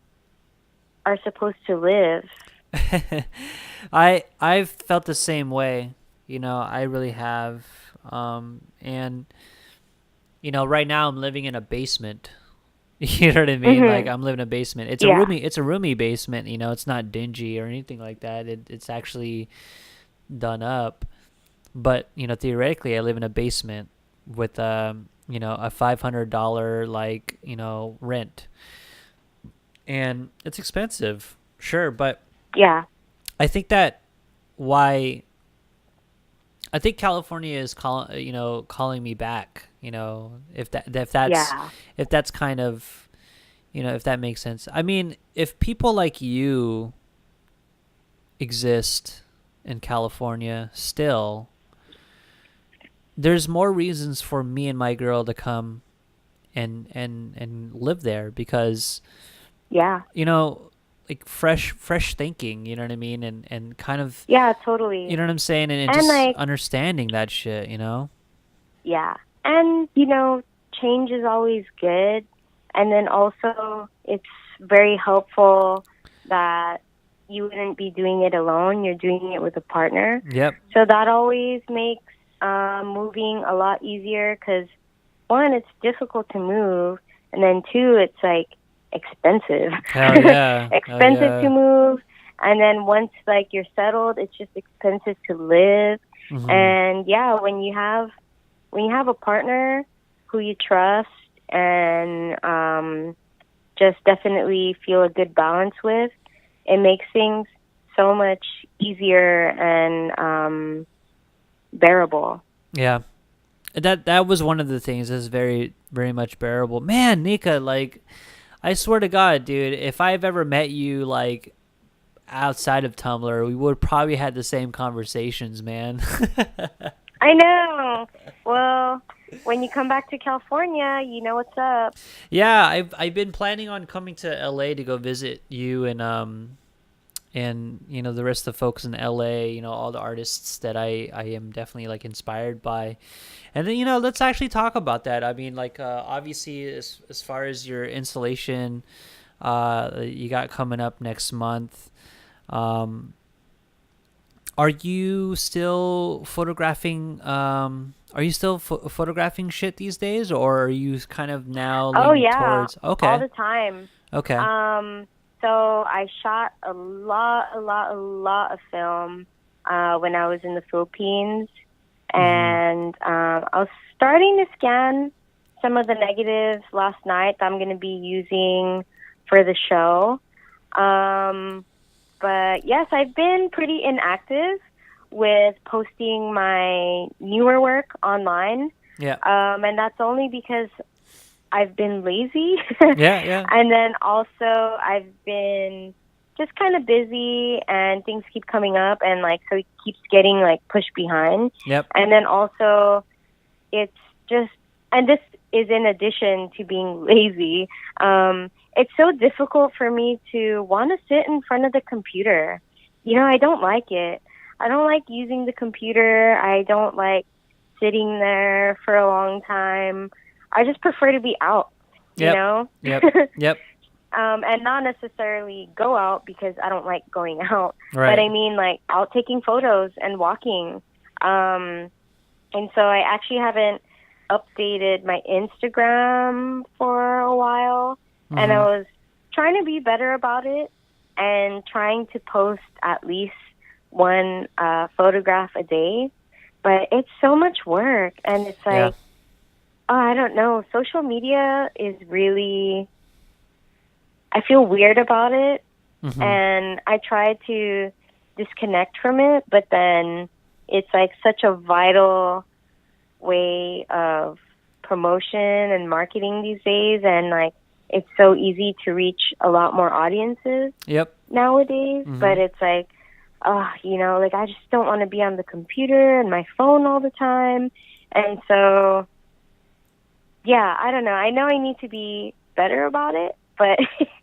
are supposed to live. I've felt the same way. You know, I really have. And you know, right now I'm living in a basement. You know what I mean? Like I'm living in a basement. It's a roomy basement. You know, it's not dingy or anything like that. It's actually done up. But you know, theoretically, I live in a basement with you know, a $500 like, you know, rent, and it's expensive, sure. But yeah, I think California is calling me back. You know, if that's kind of, you know, if that makes sense. I mean, if people like you exist in California still, there's more reasons for me and my girl to come and live there because, you know, like fresh thinking, you know what I mean? And kind of, totally. You know what I'm saying? And just like, understanding that shit, you know? Yeah. And, you know, change is always good. And then also it's very helpful that you wouldn't be doing it alone. You're doing it with a partner. Yep. So that always makes moving a lot easier because, one, it's difficult to move. And then, two, it's like expensive. Hell yeah. Expensive to move. And then once like you're settled, it's just expensive to live. And yeah, when you have a partner who you trust and just definitely feel a good balance with, it makes things so much easier and bearable. Yeah. That was one of the things that's very, very much bearable. Man, Nica, like, I swear to God, dude, if I've ever met you, like, outside of Tumblr, we would probably had the same conversations, man. I know. Well, when you come back to California, you know what's up. Yeah, I've been planning on coming to LA to go visit you and you know, the rest of the folks in LA, you know, all the artists that I am definitely like inspired by. And then, you know, let's actually talk about that. I mean, like obviously as far as your installation you got coming up next month, are you still photographing? Photographing shit these days, or are you kind of now leaning towards? Okay, all the time. Okay. So I shot a lot of film when I was in the Philippines, and I was starting to scan some of the negatives last night that I'm going to be using for the show. But yes, I've been pretty inactive with posting my newer work online. Yeah. And that's only because I've been lazy. Yeah. And then also I've been just kind of busy and things keep coming up and like, so it keeps getting like pushed behind. Yep. And then also it's just, and this is in addition to being lazy. It's so difficult for me to want to sit in front of the computer. You know, I don't like it. I don't like using the computer. I don't like sitting there for a long time. I just prefer to be out, you know? Yep. And not necessarily go out because I don't like going out. Right. But I mean, like, out taking photos and walking. And so I actually haven't updated my Instagram for a while. And I was trying to be better about it and trying to post at least one photograph a day. But it's so much work. And it's like, I don't know. Social media is really, I feel weird about it. And I try to disconnect from it, but then it's like such a vital way of promotion and marketing these days, and like it's so easy to reach a lot more audiences nowadays. But it's like, you know, like I just don't want to be on the computer and my phone all the time. And so, yeah, I don't know. I know I need to be better about it, but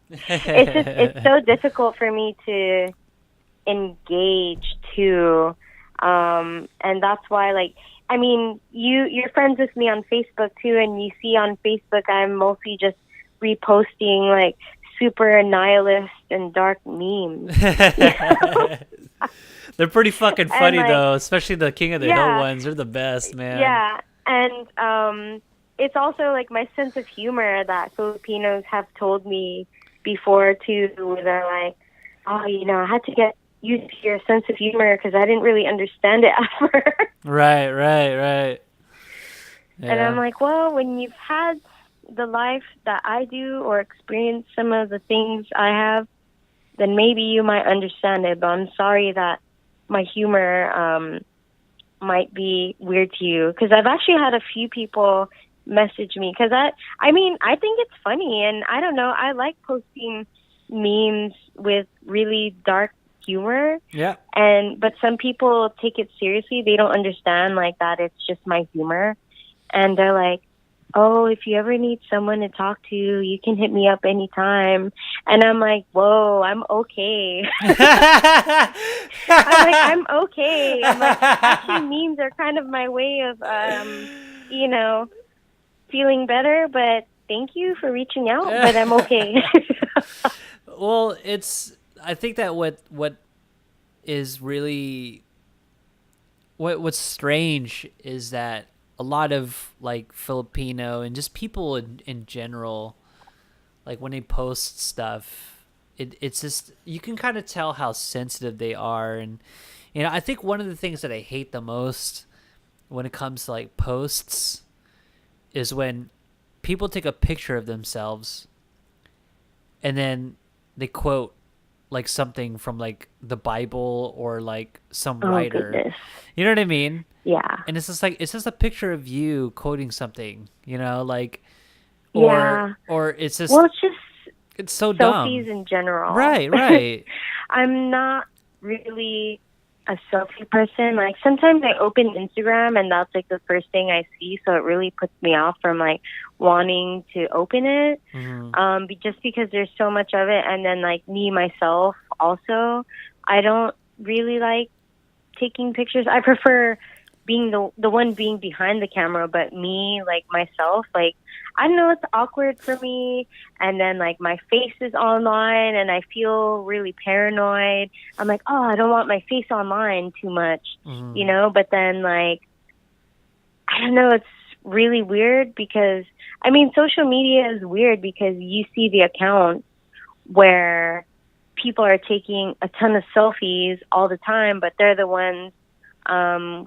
it's so difficult for me to engage too. And that's why, like, I mean, you're friends with me on Facebook too, and you see on Facebook I'm mostly just reposting like super nihilist and dark memes. They're pretty fucking funny, like, though, especially the King of the Hill ones. They're the best, man. Yeah, and it's also like my sense of humor that Filipinos have told me before too, where they're like, oh, you know, I had to get used to your sense of humor because I didn't really understand it at first. Right. Yeah. And I'm like, well, when you've had the life that I do or experienced some of the things I have, then maybe you might understand it. But I'm sorry that my humor might be weird to you, because I've actually had a few people message me because I mean, I think it's funny, and I don't know, I like posting memes with really dark humor. Yeah. But some people take it seriously. They don't understand like that it's just my humor. And they're like, oh, if you ever need someone to talk to, you can hit me up anytime. And I'm like, whoa, I'm okay. I'm okay. I'm like, actually, memes are kind of my way of, you know, feeling better. But thank you for reaching out, but I'm okay. Well, I think that what is really, what's strange is that a lot of like Filipino and just people in general, like when they post stuff, it's just, you can kind of tell how sensitive they are. And, you know, I think one of the things that I hate the most when it comes to like posts is when people take a picture of themselves and then they quote like something from like the Bible or like some writer. Goodness. You know what I mean? Yeah. And it's just like, it's just a picture of you quoting something, you know, like, or it's just, well, it's just, it's so selfies dumb. in general. Right. I'm not really a selfie person. Like sometimes I open Instagram and that's like the first thing I see, so it really puts me off from like wanting to open it. Just because there's so much of it, and then like me myself also, I don't really like taking pictures. I prefer being the one being behind the camera, but me, like myself, like I don't know, it's awkward for me. And then like my face is online and I feel really paranoid. I'm like, oh, I don't want my face online too much, you know? But then like, I don't know, it's really weird because, I mean, social media is weird because you see the accounts where people are taking a ton of selfies all the time, but they're the ones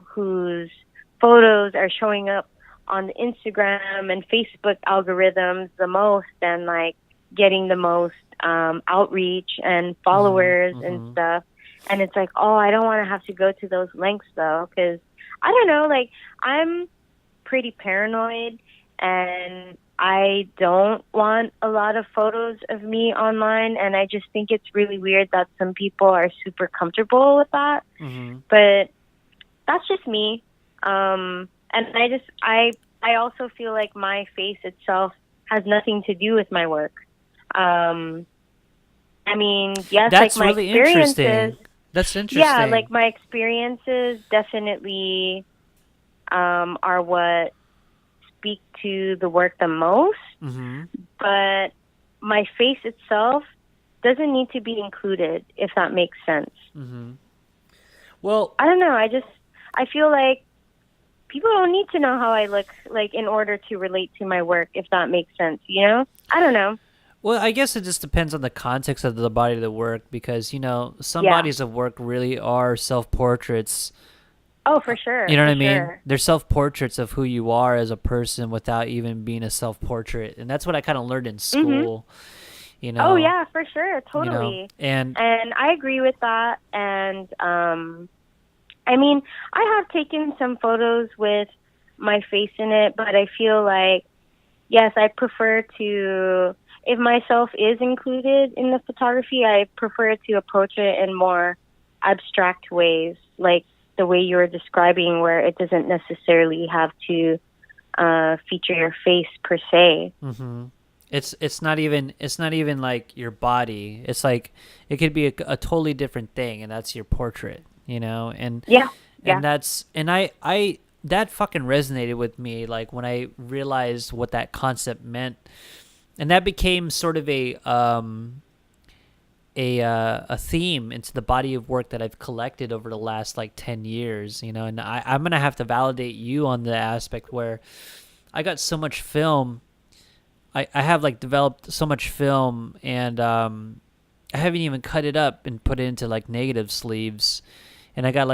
whose photos are showing up on the Instagram and Facebook algorithms the most, and like getting the most outreach and followers and stuff. And it's like, oh, I don't want to have to go to those lengths though, because I don't know, like I'm pretty paranoid and I don't want a lot of photos of me online, and I just think it's really weird that some people are super comfortable with that. But that's just me. And I also feel like my face itself has nothing to do with my work. I mean, yes, that's like my really experiences. Interesting. That's interesting. Yeah, like my experiences definitely are what speak to the work the most. But my face itself doesn't need to be included, if that makes sense. Well, I don't know. I feel like people don't need to know how I look, like, in order to relate to my work, if that makes sense, you know? I don't know. Well, I guess it just depends on the context of the body of the work, because, you know, some bodies of work really are self-portraits. Oh, for sure. You know what I mean? Sure. They're self-portraits of who you are as a person without even being a self-portrait. And that's what I kind of learned in school. you Oh know, yeah, for sure, you know, totally. and And I agree with that. And I mean, I have taken some photos with my face in it, but I feel like yes, I prefer to, if myself is included in the photography, I prefer to approach it in more abstract ways, like the way you were describing, where it doesn't necessarily have to feature your face per se. hmm it's not even like your body. It's like it could be a totally different thing, and that's your portrait, you know. Yeah, And yeah. that's and I that fucking resonated with me, like when I realized what that concept meant, and that became sort of a theme into the body of work that I've collected over the last like 10 years, you know. And I'm gonna have to validate you on the aspect where I got so much film. I have like developed so much film, and I haven't even cut it up and put it into like negative sleeves, and I got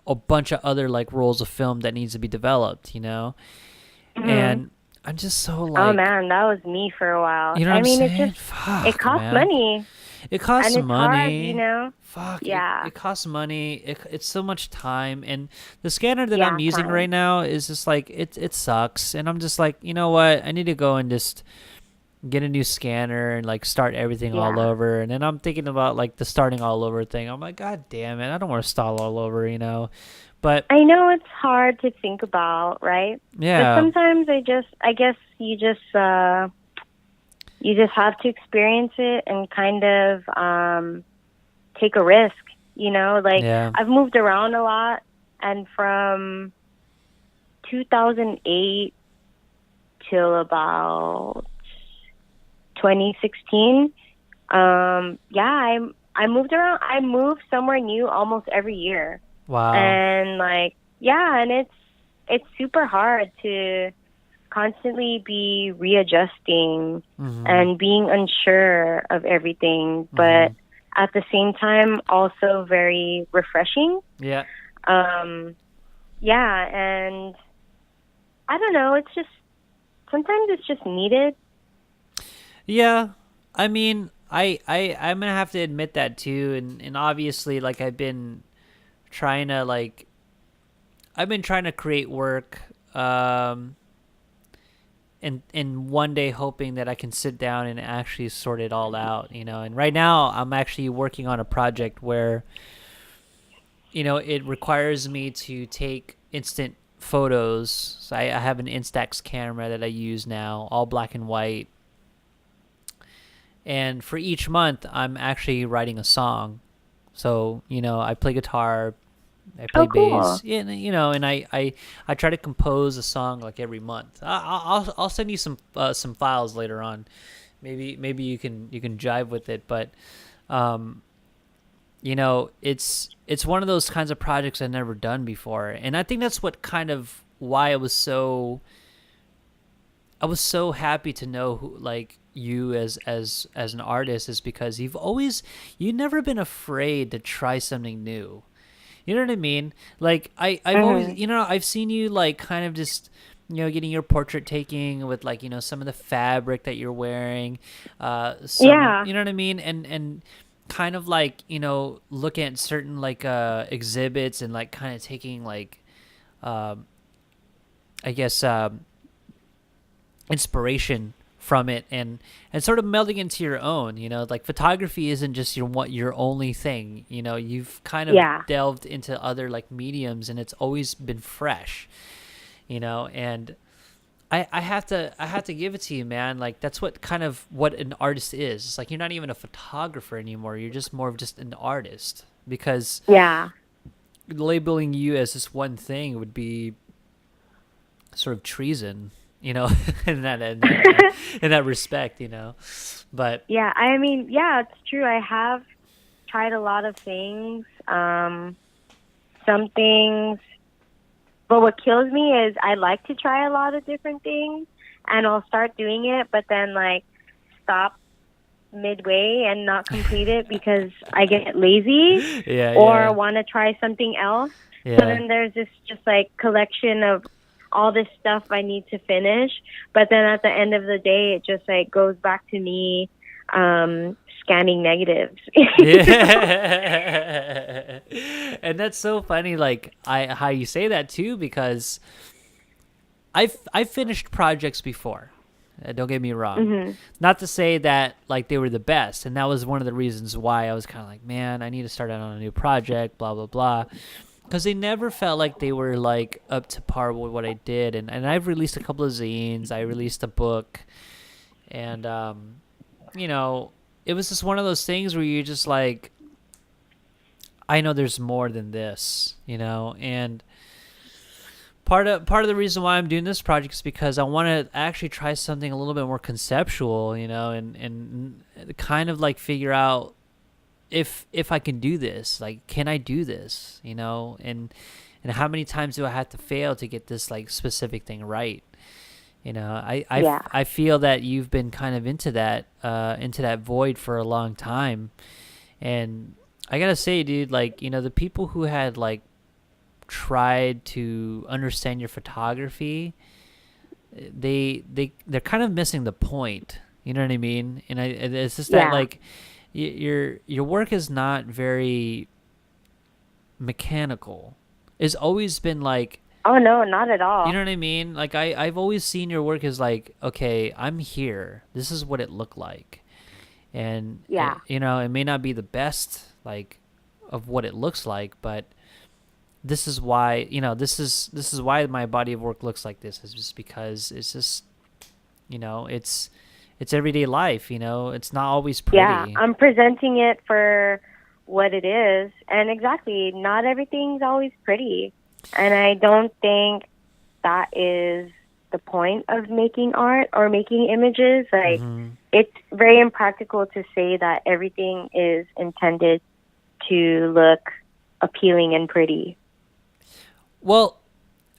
a bunch of other like rolls of film that needs to be developed, you know. Hmm. And I'm just so Oh like, man, that was me for a while. you know what I I'm mean, saying? it Fuck, costs man. money, It costs and it's hard, you money. know. Fuck, Yeah, it costs money. It's so much time, and the scanner that I'm yeah, using right time. now is just like it sucks, and I'm just like, you know what? I need to go and just get a new scanner and like start everything all Yeah. over. And then I'm thinking about like the starting all over thing. I'm like, God damn it, I don't want to start all over, you know. But I know it's hard to think about, right? But yeah, sometimes I guess you just have to experience it and kind of take a risk, you know? Like yeah, I've moved around a lot, and from 2008 till about 2016, yeah, I moved around. I moved somewhere new almost every year. wow, And like yeah, and it's super hard to constantly be readjusting mhm, and being unsure of everything, but mhm, at the same time also very refreshing. yeah, um yeah, and I don't know, it's just sometimes it's just needed. yeah. I mean, I'm gonna have to admit that too, and obviously, like trying to like I've been trying to create work, um, and one day hoping that I can sit down and actually sort it all out, you know. And right now, I'm actually working on a project where, you know, it requires me to take instant photos. So I have an Instax camera that I use now, all black and white. And for each month, I'm actually writing a song. So, you know, I play guitar, I play Oh, bass, cool. yeah, and, you know, and I try to compose a song like every month. I'll send you some files later on. Maybe you can jive with it, but um, you know, it's one of those kinds of projects I've never done before, and I think that's what kind of why I was so happy to know who, like you as an artist, is because you've never been afraid to try something new. You know what I mean? Like I've always, Mhm. you know, I've seen you like kind of just, you know, getting your portrait taking with like, you know, some of the fabric that you're wearing, some of, Yeah. you know what I mean, and kind of like, you know, looking at certain like exhibits and like kind of taking like um I guess inspiration from it, and sort of melding into your own, you know. Like photography isn't just your only thing, you know. You've kind of Yeah. delved into other like mediums, and it's always been fresh, you know. And I have to give it to you, man. Like that's what kind of what an artist is. It's like you're not even a photographer anymore, you're just more of just an artist, because Yeah. labeling you as this one thing would be sort of treason, you know, in that respect, you know. But Yeah, I mean, yeah, it's true. I have tried a lot of things. Some things, but what kills me is I like to try a lot of different things, and I'll start doing it, but then like stop midway and not complete it because I get lazy yeah, or yeah, want to try something else. So yeah, then there's this just like collection of all this stuff I need to finish. But then at the end of the day, it just like goes back to me scanning negatives. Yeah. And that's so funny, like how you say that too, because I've finished projects before. Don't get me wrong. Mm-hmm. Not to say that like they were the best, and that was one of the reasons why I was kind of like, man, I need to start out on a new project, blah blah blah, because they never felt like they were like up to par with what I did. And I've released a couple of zines, I released a book, and you know, it was just one of those things where you're just like, I know there's more than this, you know. And part of the reason why I'm doing this project is because I want to actually try something a little bit more conceptual, you know, and kind of like figure out if I can do this, like, can I do this, you know, and how many times do I have to fail to get this like specific thing right? You know, I feel that you've been kind of into that void for a long time. And I gotta say, dude, like, you know, the people who had like tried to understand your photography, they're kind of missing the point. You know what I mean? And it's just that like your work is not very mechanical. It's always been like, oh no, not at all. you know what I mean? Like I've always seen your work as like, okay, I'm here. This is what it looked like. And you know, it may not be the best like of what it looks like, but this is why, you know, this is why my body of work looks like this, is just because it's just, you know, it's everyday life, you know, it's not always pretty. Yeah, I'm presenting it for what it is, and exactly, not everything's always pretty. And I don't think that is the point of making art or making images. Like, it's very impractical to say that everything is intended to look appealing and pretty. Well,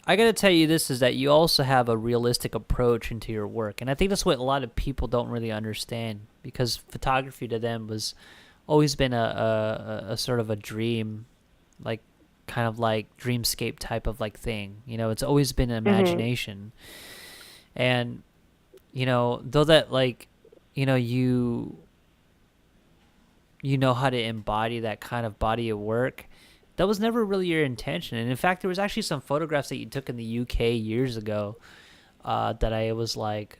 I got to tell you this, is that you also have a realistic approach into your work. And I think that's what a lot of people don't really understand, because photography to them was always been a sort of a dream, like kind of like dreamscape type of like thing. You know, it's always been an imagination. And, you know, though that like, you know, you know how to embody that kind of body of work, that was never really your intention. And in fact, there was actually some photographs that you took in the UK years ago that I was like,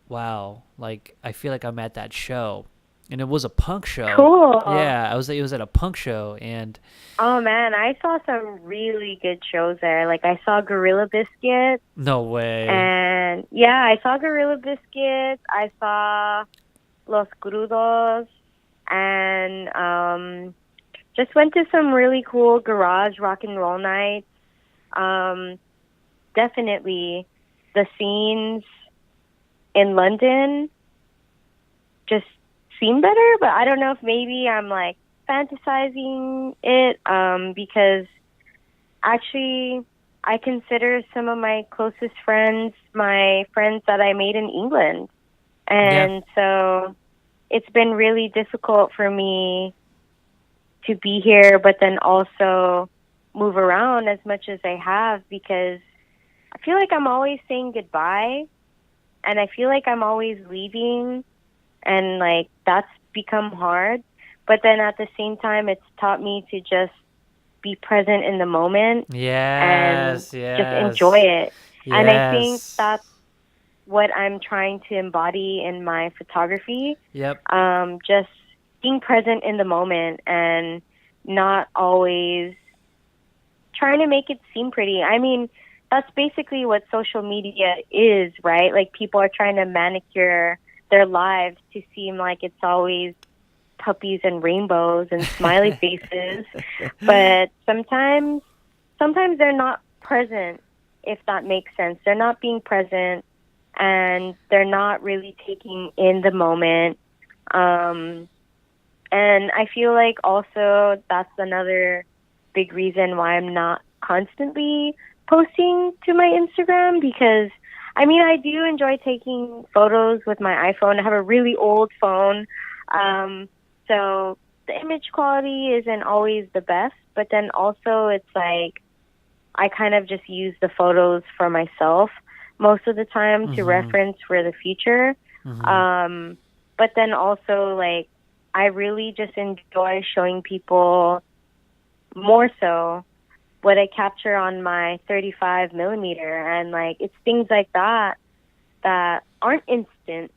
wow, like I feel like I'm at that show. And it was a punk show. Cool. Yeah, it was at a punk show. And oh man, I saw some really good shows there. Like, I saw Gorilla Biscuit. No way. And yeah, I saw Gorilla Biscuit. I saw Los Crudos, and just went to some really cool garage rock and roll nights. Definitely the scenes in London just seem better, but I don't know if maybe I'm like fantasizing it, because actually I consider some of my closest friends my friends that I made in England. And so it's been really difficult for me to be here, but then also move around as much as I have, because I feel like I'm always saying goodbye, and I feel like I'm always leaving, and like that's become hard. But then at the same time, it's taught me to just be present in the moment. Yes, and just enjoy it. Yes. And I think that's what I'm trying to embody in my photography. Yep. Just being present in the moment and not always trying to make it seem pretty. I mean, that's basically what social media is, right? Like, people are trying to manicure their lives to seem like it's always puppies and rainbows and smiley faces. But sometimes they're not present, if that makes sense. They're not being present, and they're not really taking in the moment. And I feel like also that's another big reason why I'm not constantly posting to my Instagram, because I mean, I do enjoy taking photos with my iPhone. I have a really old phone. So the image quality isn't always the best, but then also it's like I kind of just use the photos for myself most of the time to reference for the future. But but then also, like, I really just enjoy showing people more so what I capture on my 35 millimeter. And, like, it's things like that that aren't instant,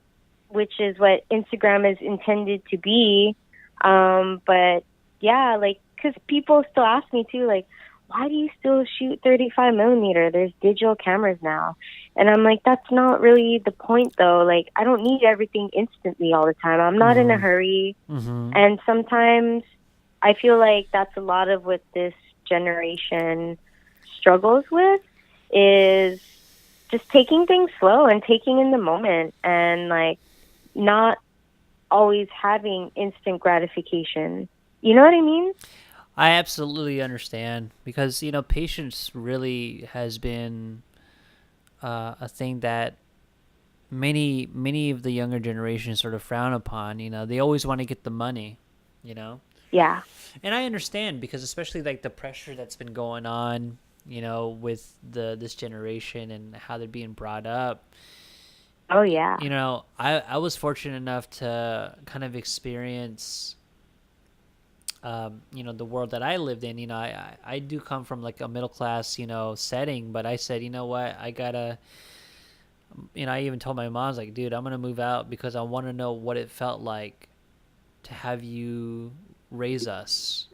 which is what Instagram is intended to be. But, yeah, like, because people still ask me, too, like, why do you still shoot 35 millimeter? There's digital cameras now. And I'm like, that's not really the point, though. Like, I don't need everything instantly all the time. I'm not in a hurry. And sometimes I feel like that's a lot of what this generation struggles with, is just taking things slow and taking in the moment, and, like, not always having instant gratification. You know what I mean? I absolutely understand, because, you know, patience really has been a thing that many of the younger generations sort of frown upon. You know, they always want to get the money, you know? Yeah. And I understand, because especially, like, the pressure that's been going on, you know, with this generation and how they're being brought up. Oh, yeah. You know, I was fortunate enough to kind of experience, you know, the world that I lived in. You know, I do come from, like, a middle class, you know, setting, but I said, you know what, I gotta, you know, I even told my mom, I was like, dude, I'm gonna move out because I want to know what it felt like to have you raise us.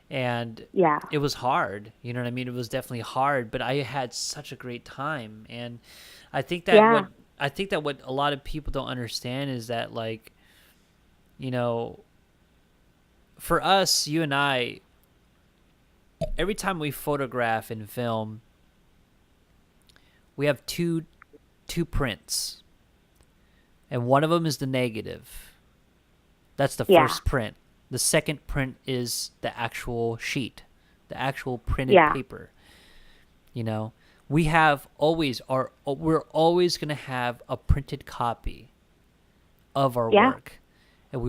And Yeah. it was hard, you know what I mean? It was definitely hard, but I had such a great time. And I think that what a lot of people don't understand is that, like, you know, for us, you and I, every time we photograph and film, we have two prints, and one of them is the negative. That's the first print. The second print is the actual sheet, the actual printed paper. You know, we're always going to have a printed copy of our work, and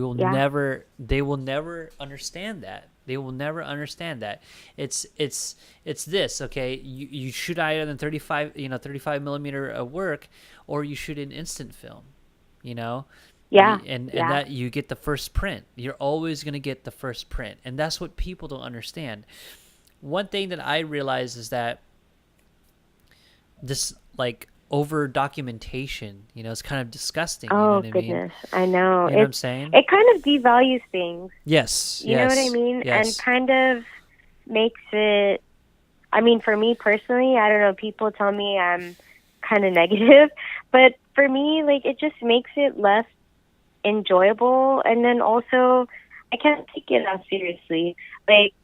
they will never understand that. They will never understand that. It's this, okay? You shoot either than 35 millimeter work, or you shoot an instant film, you know? And that you get the first print. You're always going to get the first print. And that's what people don't understand. One thing that I realize is that this, like, over documentation, you know, it's kind of disgusting. You know what goodness. I mean? I know. You know what I'm saying? It kind of devalues things. Yes. You know what I mean? Yes. And kind of makes it, I mean, for me personally, I don't know, people tell me I'm kind of negative, but for me, like, it just makes it less enjoyable. And then also, I can't take it as seriously. Like,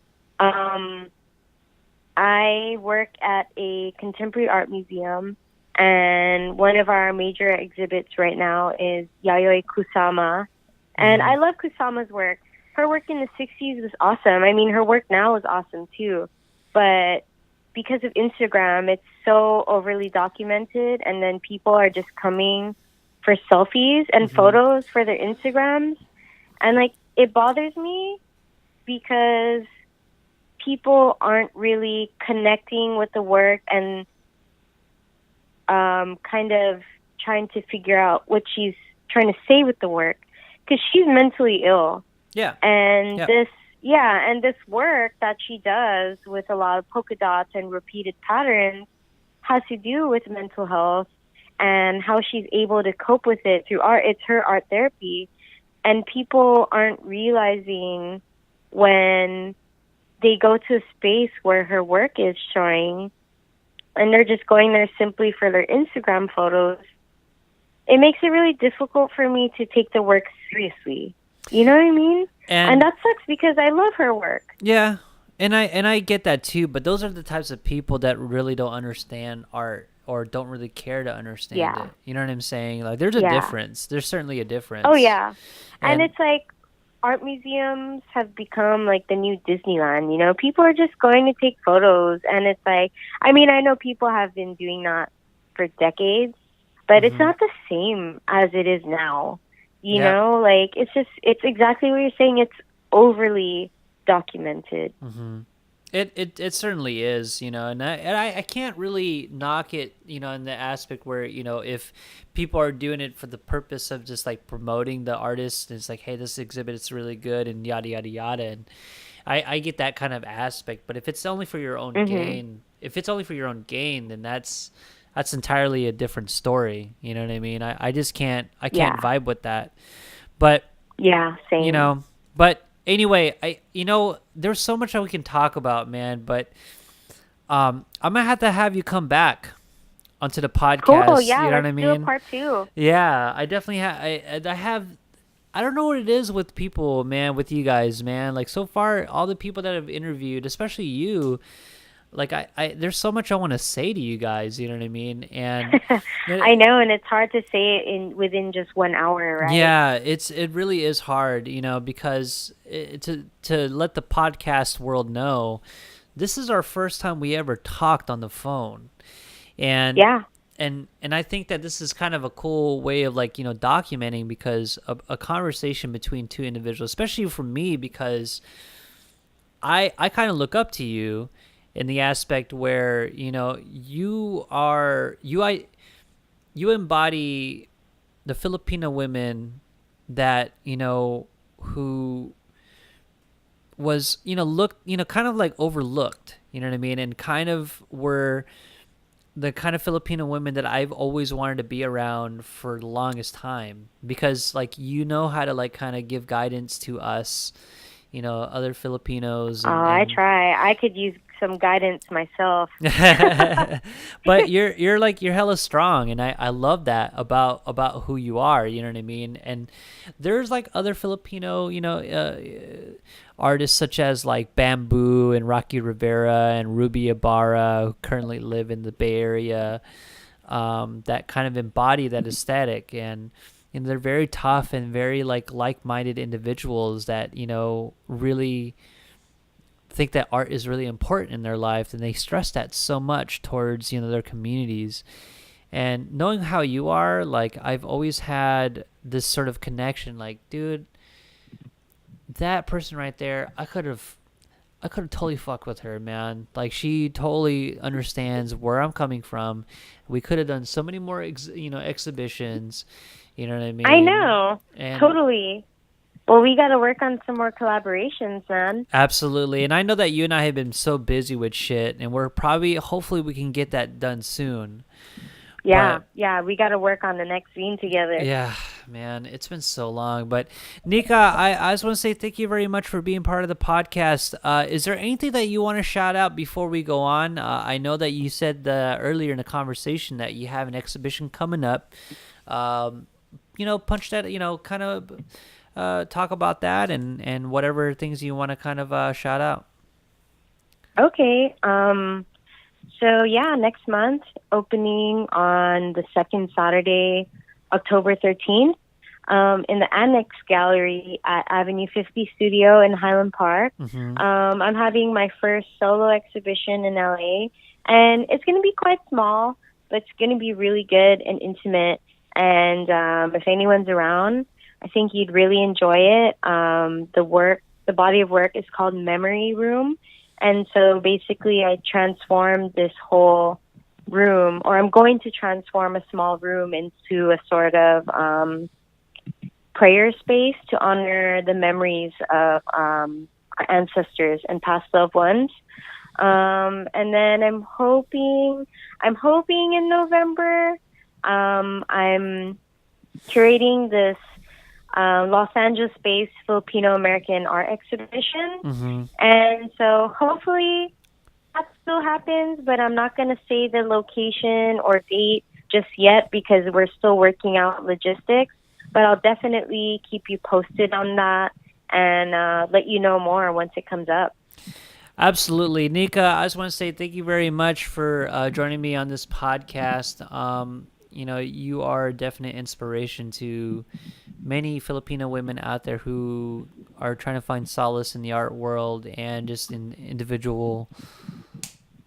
I work at a contemporary art museum, and one of our major exhibits right now is Yayoi Kusama. And I love Kusama's work. Her work in the 60s was awesome. I mean, her work now is awesome too. But because of Instagram, it's so overly documented, and then people are just coming for selfies and photos for their Instagrams. And, like, it bothers me because people aren't really connecting with the work and kind of trying to figure out what she's trying to say with the work, because she's mentally ill. Yeah. And this work that she does with a lot of polka dots and repeated patterns has to do with mental health and how she's able to cope with it through art. It's her art therapy. And people aren't realizing when they go to a space where her work is showing and they're just going there simply for their Instagram photos, it makes it really difficult for me to take the work seriously. You know what I mean? And that sucks because I love her work. Yeah. And I get that too, but those are the types of people that really don't understand art or don't really care to understand it. You know what I'm saying? Like, there's a difference. There's certainly a difference. Oh, yeah. And it's like art museums have become like the new Disneyland, you know? People are just going to take photos, and it's like, I mean, I know people have been doing that for decades, but it's not the same as it is now. You know, like, it's exactly what you're saying. It's overly documented. It certainly is, and I can't really knock it, in the aspect where, if people are doing it for the purpose of just like promoting the artist, and it's like, hey, this exhibit is really good and yada yada yada, and I get that kind of aspect. But if it's only for your own gain, then that's entirely a different story. You know what I mean? I just can't vibe with that. But yeah, same. But anyway, there's so much that we can talk about, man. But I'm gonna have you come back onto the podcast. Cool. Yeah, you know what I let's mean? do a part 2. Yeah, I definitely have. I don't know what it is with people, man. With you guys, man. Like so far, all the people that I've interviewed, especially you. Like there's so much I want to say to you guys, you know what I mean? And I know, and it's hard to say it within just 1 hour, right? Yeah, it really is hard, because to let the podcast world know, this is our first time we ever talked on the phone, and yeah, and I think that this is kind of a cool way of like documenting, because a conversation between two individuals, especially for me, because I kind of look up to you in the aspect where you embody the Filipino women that who was looked kind of like overlooked, you know what I mean, and kind of were the kind of Filipino women that I've always wanted to be around for the longest time, because like how to like kind of give guidance to us, other Filipinos. I try. I could use some guidance myself. But you're hella strong, and I love that about who you are, you know what I mean? And there's like other Filipino, artists such as like Bamboo and Rocky Rivera and Ruby Ibarra, who currently live in the Bay Area, that kind of embody that aesthetic, and they're very tough and very like-minded individuals that really think that art is really important in their life, and they stress that so much towards their communities. And knowing how you are, like, I've always had this sort of connection, like, dude, that person right there, I could have totally fucked with her, man. Like, she totally understands where I'm coming from. We could have done so many more exhibitions, you know what I mean? I know. And totally. Well, we got to work on some more collaborations, man. Absolutely. And I know that you and I have been so busy with shit, and hopefully we can get that done soon. Yeah, we got to work on the next scene together. Yeah, man, it's been so long. But Nica, I just want to say thank you very much for being part of the podcast. Is there anything that you want to shout out before we go on? I know that you said earlier in the conversation that you have an exhibition coming up. Punch that, kind of talk about that and whatever things you want to kind of shout out. Okay. So yeah, next month, opening on the second Saturday, October 13th, in the Annex Gallery at Avenue 50 Studio in Highland Park. Mm-hmm. I'm having my first solo exhibition in LA, and it's going to be quite small, but it's going to be really good and intimate. And if anyone's around, I think you'd really enjoy it. The body of work is called Memory Room. And so basically I transformed this whole room, or I'm going to transform a small room into a sort of prayer space to honor the memories of our ancestors and past loved ones. And then I'm hoping in November, I'm curating this Los Angeles-based Filipino-American art exhibition. Mm-hmm. And so hopefully that still happens, but I'm not going to say the location or date just yet because we're still working out logistics. But I'll definitely keep you posted on that and let you know more once it comes up. Absolutely. Nica, I just want to say thank you very much for joining me on this podcast. You are a definite inspiration to many Filipino women out there who are trying to find solace in the art world and just in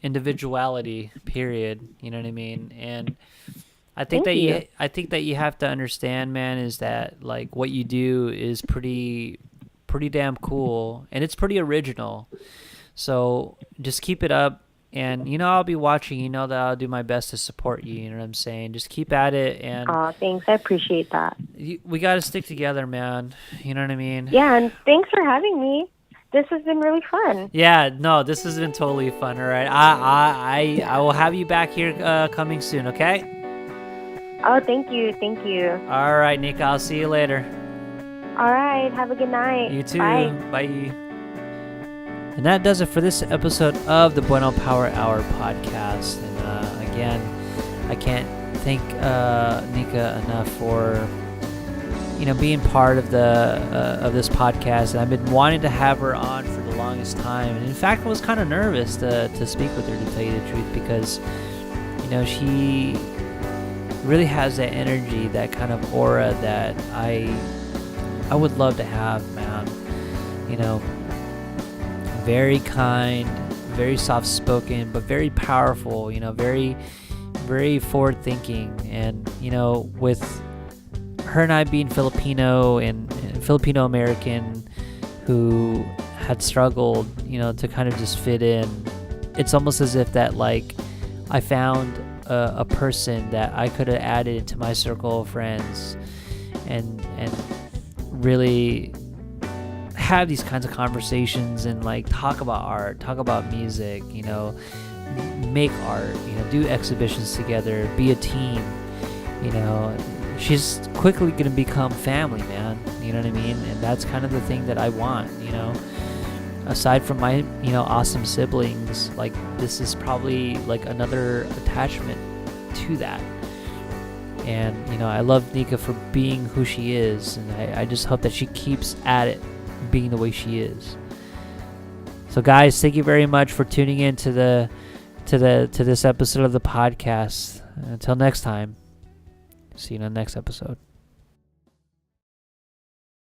individuality, period. You know what I mean? And I think I think that you have to understand, man, is that like what you do is pretty damn cool, and it's pretty original. So just keep it up. And, I'll be watching. You know that I'll do my best to support you. You know what I'm saying? Just keep at it. And Oh, thanks. I appreciate that. we got to stick together, man. You know what I mean? Yeah, and thanks for having me. This has been really fun. Yeah, no, this has been totally fun. All right. I will have you back here coming soon, okay? Oh, thank you. Thank you. All right, Nica. I'll see you later. All right. Have a good night. You too. Bye. Bye. And that does it for this episode of the Bueno Power Hour podcast. And again, I can't thank Nica enough for being part of this podcast. And I've been wanting to have her on for the longest time. And in fact, I was kind of nervous to speak with her, to tell you the truth, because she really has that energy, that kind of aura that I would love to have, man. Very kind, very soft-spoken, but very powerful, very, very forward-thinking. And, with her and I being Filipino and Filipino-American who had struggled, to kind of just fit in, it's almost as if that, like, I found a person that I could have added into my circle of friends and really have these kinds of conversations and like talk about art, talk about music, make art, do exhibitions together, be a team. She's quickly going to become family, man. You know what I mean? And that's kind of the thing that I want, aside from my, awesome siblings, like this is probably like another attachment to that. And, I love Nica for being who she is. And I just hope that she keeps at it, being the way she is. So guys, thank you very much for tuning in to this episode of the podcast. Until next time, see you in the next episode.